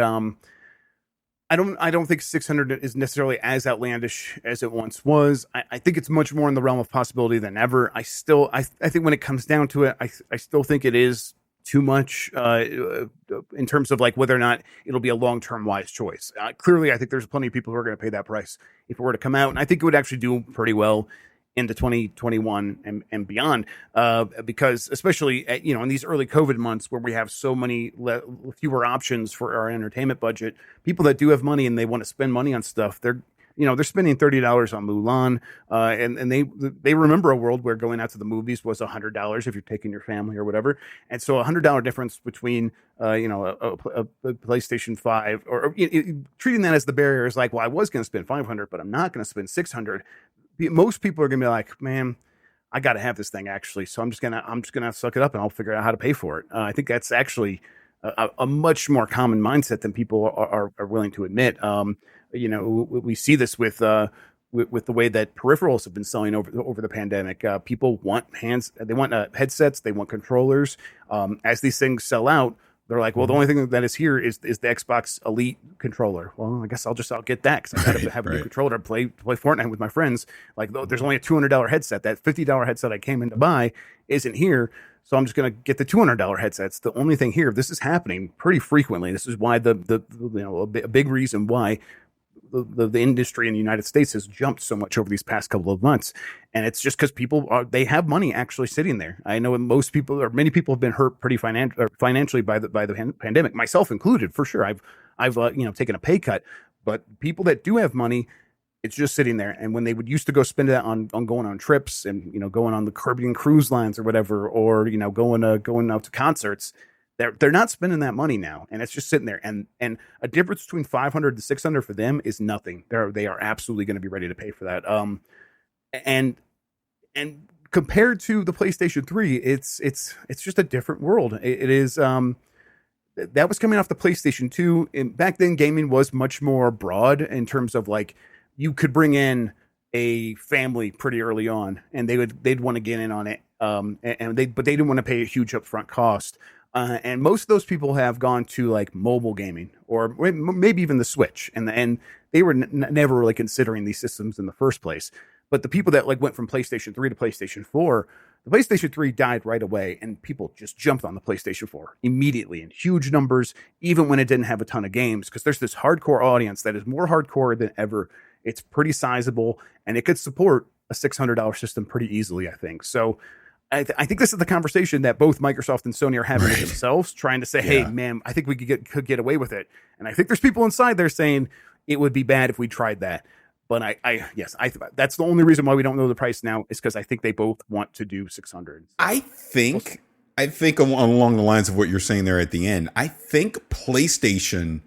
I don't think 600 is necessarily as outlandish as it once was. I think it's much more in the realm of possibility than ever. I think when it comes down to it, I still think it is too much in terms of like whether or not it'll be a long-term wise choice. Clearly, I think there's plenty of people who are going to pay that price if it were to come out, and I think it would actually do pretty well into 2021 and beyond, because especially in these early COVID months where we have so many fewer options for our entertainment budget, people that do have money and they want to spend money on stuff, they're spending $30 on Mulan, and they remember a world where going out to the movies was $100 if you're taking your family or whatever, and so $100 difference between a PlayStation 5 or treating that as the barrier is like, well, I was going to spend $500, but I'm not going to spend $600. Most people are going to be like, man, I got to have this thing actually, so I'm just gonna suck it up and I'll figure out how to pay for it. I think that's actually a much more common mindset than people are willing to admit. We see this with the way that peripherals have been selling over the pandemic. People want headsets, they want controllers. As these things sell out, they're like, well, the only thing that is here is the Xbox Elite controller. Well, I guess I'll get that because I got to have a new controller to play Fortnite with my friends. Like, there's only a $200 headset. That $50 headset I came in to buy isn't here, so I'm just going to get the $200 headset. It's the only thing here. This is happening pretty frequently. This is why a big reason why the industry in the United States has jumped so much over these past couple of months, and it's just because they have money actually sitting there. I know many people have been hurt pretty financially by the pandemic, myself included, for sure. I've taken a pay cut, but people that do have money, it's just sitting there. And when they would used to go spend it on going on trips and going on the Caribbean cruise lines or whatever, or going out to concerts, they're not spending that money now, and it's just sitting there. And a difference between 500 to 600 for them is nothing. They are absolutely going to be ready to pay for that. And compared to the PlayStation 3, it's just a different world. It is that was coming off the PlayStation 2. And back then, gaming was much more broad in terms of like you could bring in a family pretty early on, and they'd want to get in on it. But they didn't want to pay a huge upfront cost. And most of those people have gone to like mobile gaming or maybe even the Switch, and they were never really considering these systems in the first place. But the people that like went from PlayStation 3 to PlayStation 4, the PlayStation 3 died right away, and people just jumped on the PlayStation 4 immediately in huge numbers, even when it didn't have a ton of games, because there's this hardcore audience that is more hardcore than ever. It's pretty sizable, and it could support a $600 system pretty easily, I think. So I think this is the conversation that both Microsoft and Sony are having with themselves, trying to say, hey, man, I think we could get away with it. And I think there's people inside there saying it would be bad if we tried that. But that's the only reason why we don't know the price now, is because I think they both want to do 600. I think along the lines of what you're saying there at the end, I think PlayStation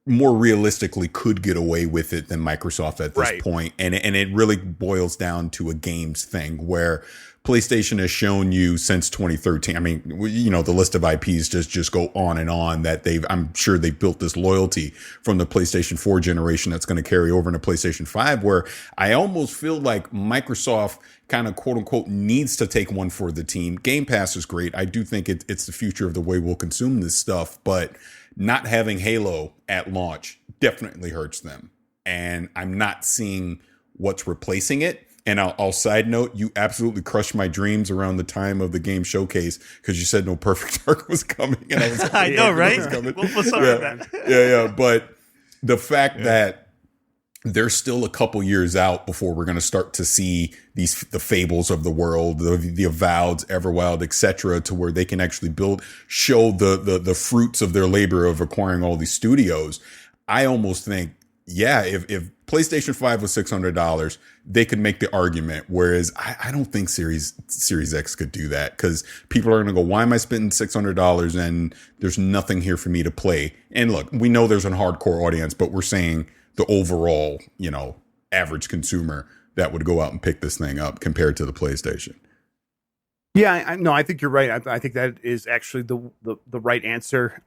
more realistically could get away with it than Microsoft at this point. And it really boils down to a games thing where PlayStation has shown you since 2013. I mean, the list of IPs just go on and on that I'm sure they've built this loyalty from the PlayStation 4 generation that's going to carry over into PlayStation 5, where I almost feel like Microsoft kind of quote unquote needs to take one for the team. Game Pass is great. I do think it's the future of the way we'll consume this stuff, but not having Halo at launch definitely hurts them. And I'm not seeing what's replacing it. And I'll side note, you absolutely crushed my dreams around the time of the game showcase because you said No Perfect Dark was coming. And I was like, I know, right? What's up with that? Yeah. But the fact that they're still a couple years out before we're going to start to see the Fables of the world, the Avoweds, Everwild, etc., to where they can actually show the fruits of their labor of acquiring all these studios. I almost think, if PlayStation 5 was $600, they could make the argument. Whereas I don't think Series X could do that, because people are going to go, why am I spending $600 and there's nothing here for me to play? And look, we know there's a hardcore audience, but we're saying the overall, average consumer that would go out and pick this thing up compared to the PlayStation. Yeah, I think you're right. I think that is actually the right answer.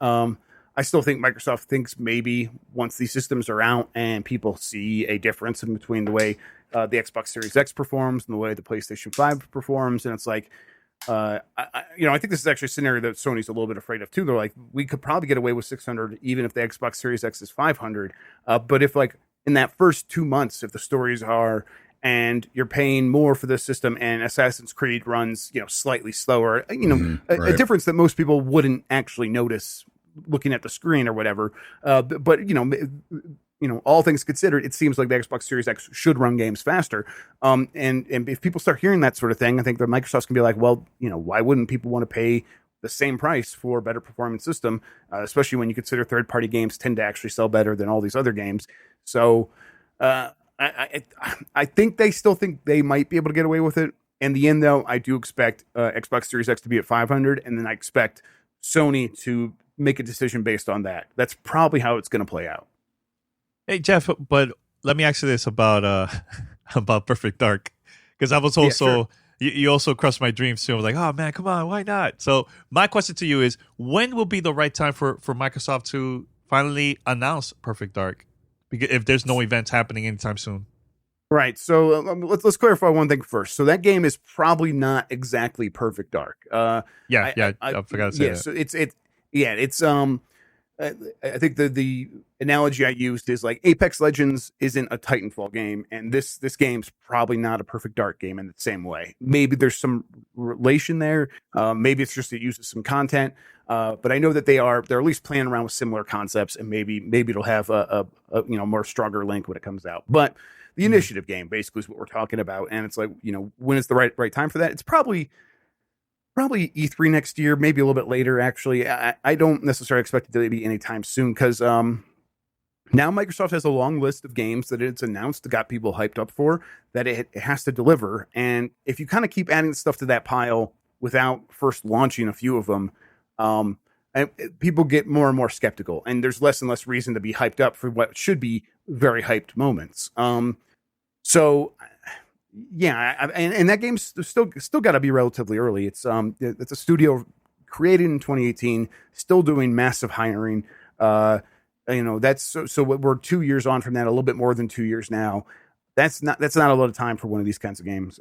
I still think Microsoft thinks maybe once these systems are out and people see a difference in between the way the Xbox Series X performs and the way the PlayStation 5 performs, and it's like, I think this is actually a scenario that Sony's a little bit afraid of too. They're like, we could probably get away with 600 even if the Xbox Series X is 500. But if like in that first 2 months, if the stories are and you're paying more for the system and Assassin's Creed runs, slightly slower, a difference that most people wouldn't actually notice looking at the screen or whatever. But all things considered, it seems like the Xbox Series X should run games faster. And if people start hearing that sort of thing, I think that Microsoft's gonna be like, well, why wouldn't people want to pay the same price for a better performing system, especially when you consider third-party games tend to actually sell better than all these other games. So I think they still think they might be able to get away with it. In the end, though, I do expect Xbox Series X to be at 500, and then I expect Sony to make a decision based on that. That's probably how it's going to play out. Hey Jeff, but let me ask you this about about Perfect Dark, because I was also you also crushed my dreams too. I was like, oh man, come on, why not? So my question to you is, when will be the right time for Microsoft to finally announce Perfect Dark? Because if there's no events happening anytime soon. Right. So let's clarify one thing first. So that game is probably not exactly Perfect Dark. I forgot to say that. So it's I think the analogy I used is like Apex Legends isn't a Titanfall game, and this game's probably not a Perfect Dark game in the same way. Maybe there's some relation there. Maybe it's just it uses some content. But I know that they're at least playing around with similar concepts, and maybe it'll have a more stronger link when it comes out. But the initiative game basically is what we're talking about, and it's like, when is the right time for that? It's probably E3 next year, maybe a little bit later. Actually, I don't necessarily expect it to be anytime soon, because now Microsoft has a long list of games that it's announced, that got people hyped up for, that it has to deliver. And if you kind of keep adding stuff to that pile without first launching a few of them, people get more and more skeptical, and there's less and less reason to be hyped up for what should be very hyped moments. And that game's still got to be relatively early. It's a studio created in 2018, still doing massive hiring. That's so we're 2 years on from that, a little bit more than 2 years now. That's not a lot of time for one of these kinds of games.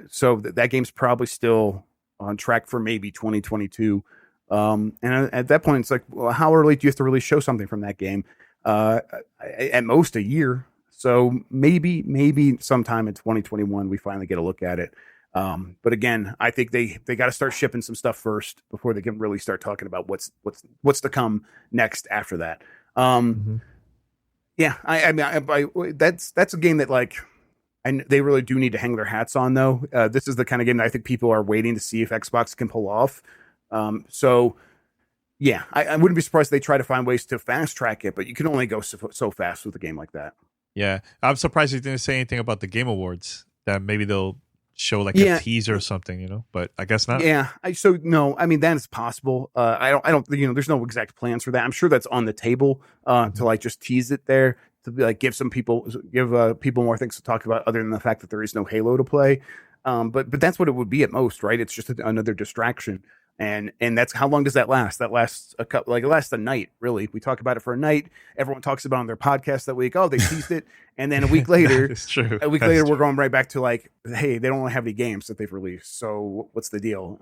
So that game's probably still on track for maybe 2022. And at that point, it's like, well, how early do you have to really show something from that game? At most a year. So maybe sometime in 2021 we finally get a look at it. But again, I think they got to start shipping some stuff first before they can really start talking about what's to come next after that. Yeah, I mean, that's a game that they really do need to hang their hats on, though. This is the kind of game that I think people are waiting to see if Xbox can pull off. So yeah, I wouldn't be surprised if they try to find ways to fast track it, but you can only go so fast with a game like that. Yeah, I'm surprised you didn't say anything about the Game Awards, that maybe they'll show a teaser or something, but I guess not. Yeah, that is possible. I don't there's no exact plans for that. I'm sure that's on the table to just tease it there, to be give people more things to talk about other than the fact that there is no Halo to play. But that's what it would be at most, right? It's just another distraction. And that's, how long does that last? That lasts it lasts a night, really. We talk about it for a night. Everyone talks about it on their podcast that week. Oh, they teased it. And then a week later, we're going right back to hey, they don't have any games that they've released. So what's the deal?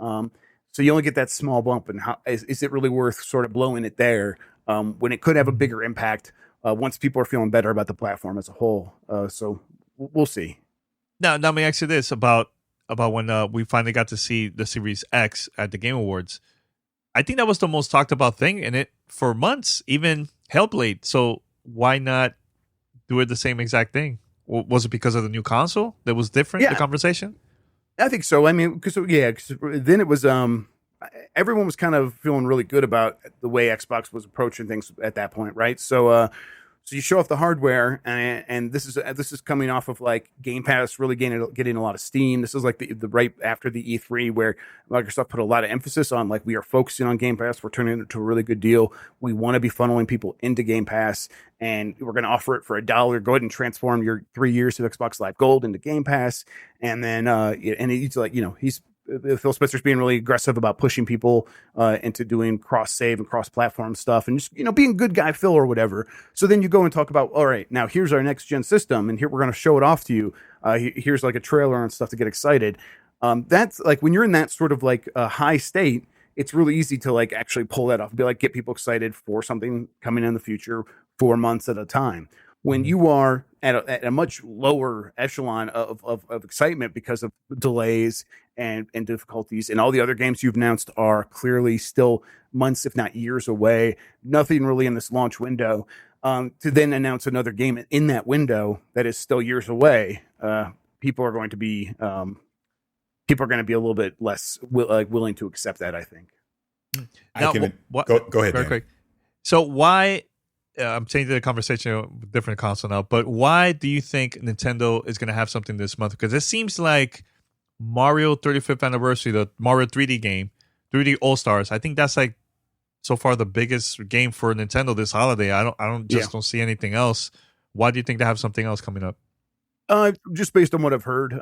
So you only get that small bump. And how is it really worth sort of blowing it there when it could have a bigger impact once people are feeling better about the platform as a whole? So we'll see. Now let me ask you this about when we finally got to see the Series X at the Game Awards. I think that was the most talked about thing in it for months, even Hellblade. So why not do it the same exact thing? Was it because of the new console that was different, the conversation? I think so. I mean, because then it was everyone was kind of feeling really good about the way Xbox was approaching things at that point, right? So you show off the hardware, and this is coming off of Game Pass really getting a lot of steam. This is the right after the E3 where Microsoft put a lot of emphasis on we are focusing on Game Pass. We're turning it into a really good deal. We want to be funneling people into Game Pass, and we're going to offer it for $1. Go ahead and transform your 3 years of Xbox Live Gold into Game Pass, and then he's Phil Spencer's being really aggressive about pushing people into doing cross-save and cross-platform stuff, and just being good guy Phil or whatever. So then you go and talk about, all right, now here's our next gen system, and here we're going to show it off to you. Here's a trailer and stuff to get excited. That's like when you're in that sort of like a high state, it's really easy to like actually pull that off, be like, get people excited for something coming in the future 4 months at a time. When Mhm. you are at a much lower echelon of excitement because of delays and difficulties, and all the other games you've announced are clearly still months, if not years away, nothing really in this launch window, to then announce another game in that window that is still years away, people are going to be a little bit less willing to accept that, I think. I Now, can what? go ahead, Very Dan. quick. So why? I'm changing the conversation with different console now, but why do you think Nintendo is going to have something this month? Because it seems like Mario 35th anniversary, the Mario 3D game, 3D All Stars. I think that's like so far the biggest game for Nintendo this holiday. I don't see anything else. Why do you think they have something else coming up? Just based on what I've heard,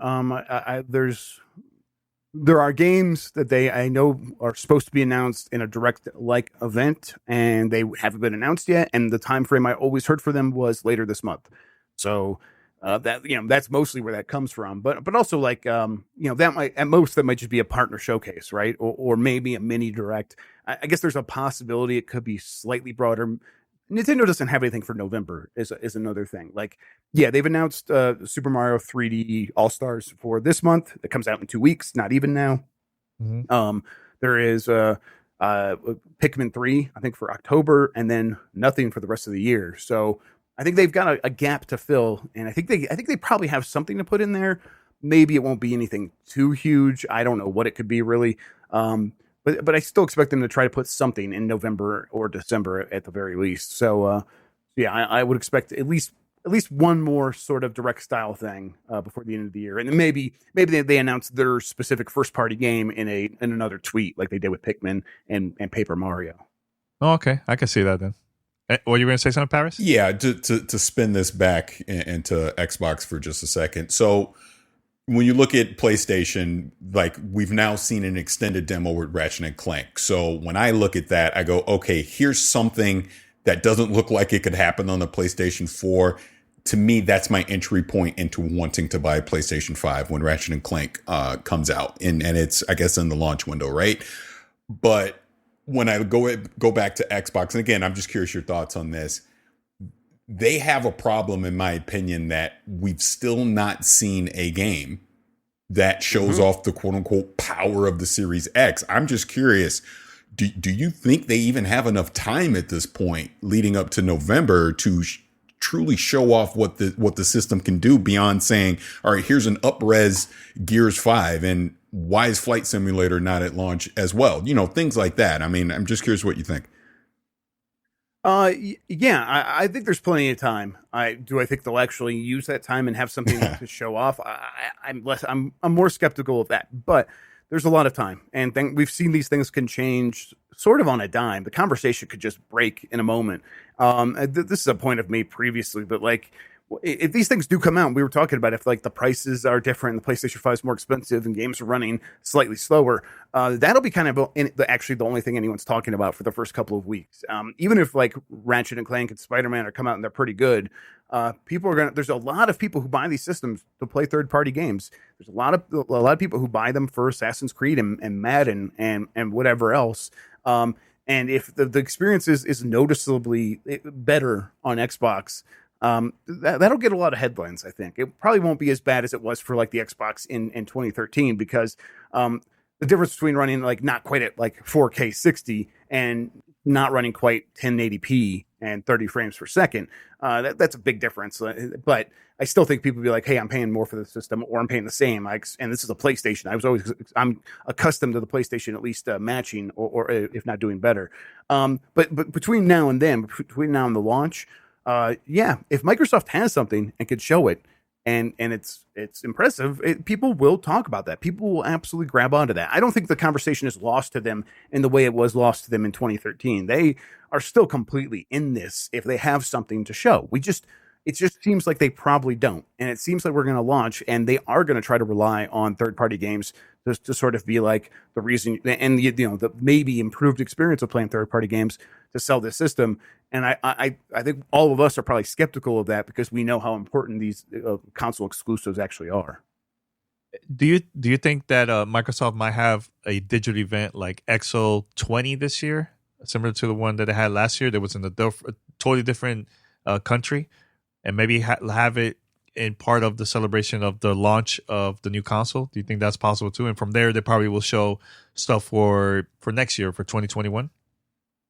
there are games that I know are supposed to be announced in a direct like event, and they haven't been announced yet. And the time frame I always heard for them was later this month. So that's mostly where that comes from. But also like that might just be a partner showcase, right? Or maybe a mini direct. I guess there's a possibility it could be slightly broader. Nintendo doesn't have anything for November is another thing. Like, yeah, they've announced Super Mario 3D All Stars for this month. It comes out in 2 weeks, not even now. Mm-hmm. There is Pikmin 3, I think, for October, and then nothing for the rest of the year. So I think they've got a gap to fill, and I think they probably have something to put in there. Maybe it won't be anything too huge. I don't know what it could be really. But I still expect them to try to put something in November or December at the very least. So yeah, I would expect at least one more sort of direct style thing before the end of the year, and then maybe they announce their specific first party game in another tweet like they did with Pikmin and Paper Mario. Oh, okay, I can see that then. Were you going to say something, Paris? Yeah, to spin this back into Xbox for just a second. So when you look at PlayStation, like we've now seen an extended demo with Ratchet and Clank. So when I look at that, I go, okay, here's something that doesn't look like it could happen on the PlayStation 4. To me, that's my entry point into wanting to buy PlayStation 5 when Ratchet and Clank comes out. And it's, I guess, in the launch window, right? But when I go back to Xbox, and again, I'm just curious your thoughts on this. They have a problem, in my opinion, that we've still not seen a game that shows off the quote unquote power of the Series X. I'm just curious, do you think they even have enough time at this point leading up to November to truly show off what the system can do beyond saying, all right, here's an up-res Gears 5 and why is Flight Simulator not at launch as well? Things like that. I mean, I'm just curious what you think. Yeah, I think there's plenty of time. I think they'll actually use that time and have something to show off. I'm more skeptical of that, but there's a lot of time, and we've seen these things can change sort of on a dime. The conversation could just break in a moment. This is a point I've made previously, but like, if these things do come out, we were talking about if like the prices are different, the PlayStation 5 is more expensive, and games are running slightly slower, that'll be kind of actually the only thing anyone's talking about for the first couple of weeks. Even if like Ratchet and Clank and Spider-Man are come out and they're pretty good, there's a lot of people who buy these systems to play third-party games. There's a lot of people who buy them for Assassin's Creed and Madden and whatever else. And if the experience is noticeably better on Xbox, that'll get a lot of headlines. I think it probably won't be as bad as it was for like the Xbox in 2013, because the difference between running like not quite at like 4K 60 and not running quite 1080p and 30 frames per second, that's a big difference. But I still think people be like, hey, I'm paying more for the system, or I'm paying the same. And this is a PlayStation. I'm accustomed to the PlayStation at least matching or if not doing better. But between now and then, between now and the launch, if Microsoft has something and could show it, and it's impressive, people will talk about that. People will absolutely grab onto that. I don't think the conversation is lost to them in the way it was lost to them in 2013. They are still completely in this if they have something to show. It just seems like they probably don't. And it seems like we're going to launch, and they are going to try to rely on third-party games to sort of be like the reason, and the maybe improved experience of playing third-party games to sell this system. And I think all of us are probably skeptical of that because we know how important these console exclusives actually are. Do you think that Microsoft might have a digital event like Exo 20 this year, similar to the one that they had last year? That was in a totally different country, and maybe have it in part of the celebration of the launch of the new console? Do you think that's possible too? And from there, they probably will show stuff for next year, for 2021.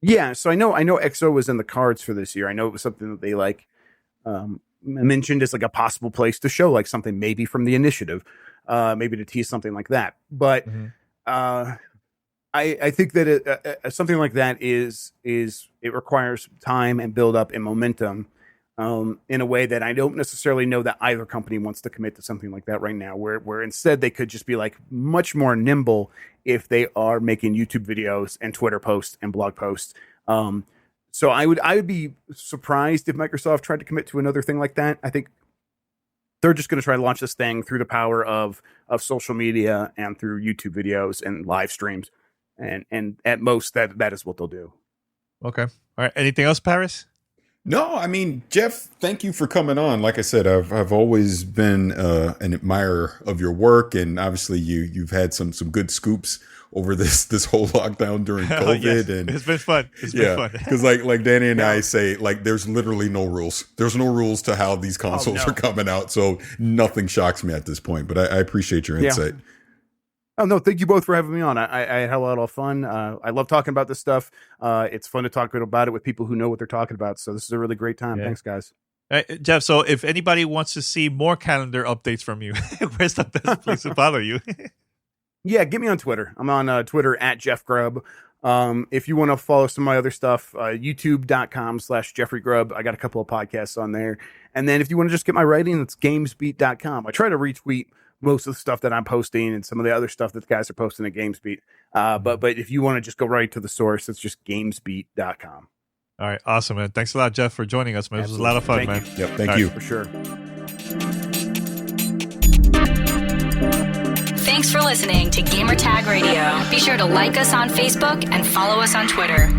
Yeah, so I know Exo was in the cards for this year. I know it was something that they mentioned as like a possible place to show like something maybe from the initiative, maybe to tease something like that. But I think that something like that is it requires time and build up and momentum in a way that I don't necessarily know that either company wants to commit to something like that right now, where instead they could just be like much more nimble if they are making YouTube videos and Twitter posts and blog posts. So I would be surprised if Microsoft tried to commit to another thing like that. I think they're just going to try to launch this thing through the power of social media and through YouTube videos and live streams. And at most that is what they'll do. Okay. All right. Anything else, Parris? No, I mean, Jeff, thank you for coming on. Like I said, I've always been an admirer of your work, and obviously you've had some good scoops over this whole lockdown during COVID. Yes. And it's been fun. It's been fun. Because like Danny and I say, like, there's literally no rules. There's no rules to how these consoles are coming out, so nothing shocks me at this point. But I appreciate your insight. Yeah. Oh, no, thank you both for having me on. I had a lot of fun. I love talking about this stuff. It's fun to talk about it with people who know what they're talking about. So this is a really great time. Yeah. Thanks, guys. Jeff, so if anybody wants to see more calendar updates from you, where's the best place to follow you? Yeah, get me on Twitter. I'm on Twitter at Jeff Grubb. If you want to follow some of my other stuff, youtube.com/Jeffrey Grubb. I got a couple of podcasts on there. And then if you want to just get my writing, it's gamesbeat.com. I try to retweet most of the stuff that I'm posting and some of the other stuff that the guys are posting at GamesBeat. But if you want to just go right to the source, it's just gamesbeat.com. All right. Awesome, man. Thanks a lot, Jeff, for joining us, man. Absolutely. It was a lot of fun, man. Yep. Thank you. For sure. Thanks for listening to Gamertag Radio. Be sure to like us on Facebook and follow us on Twitter.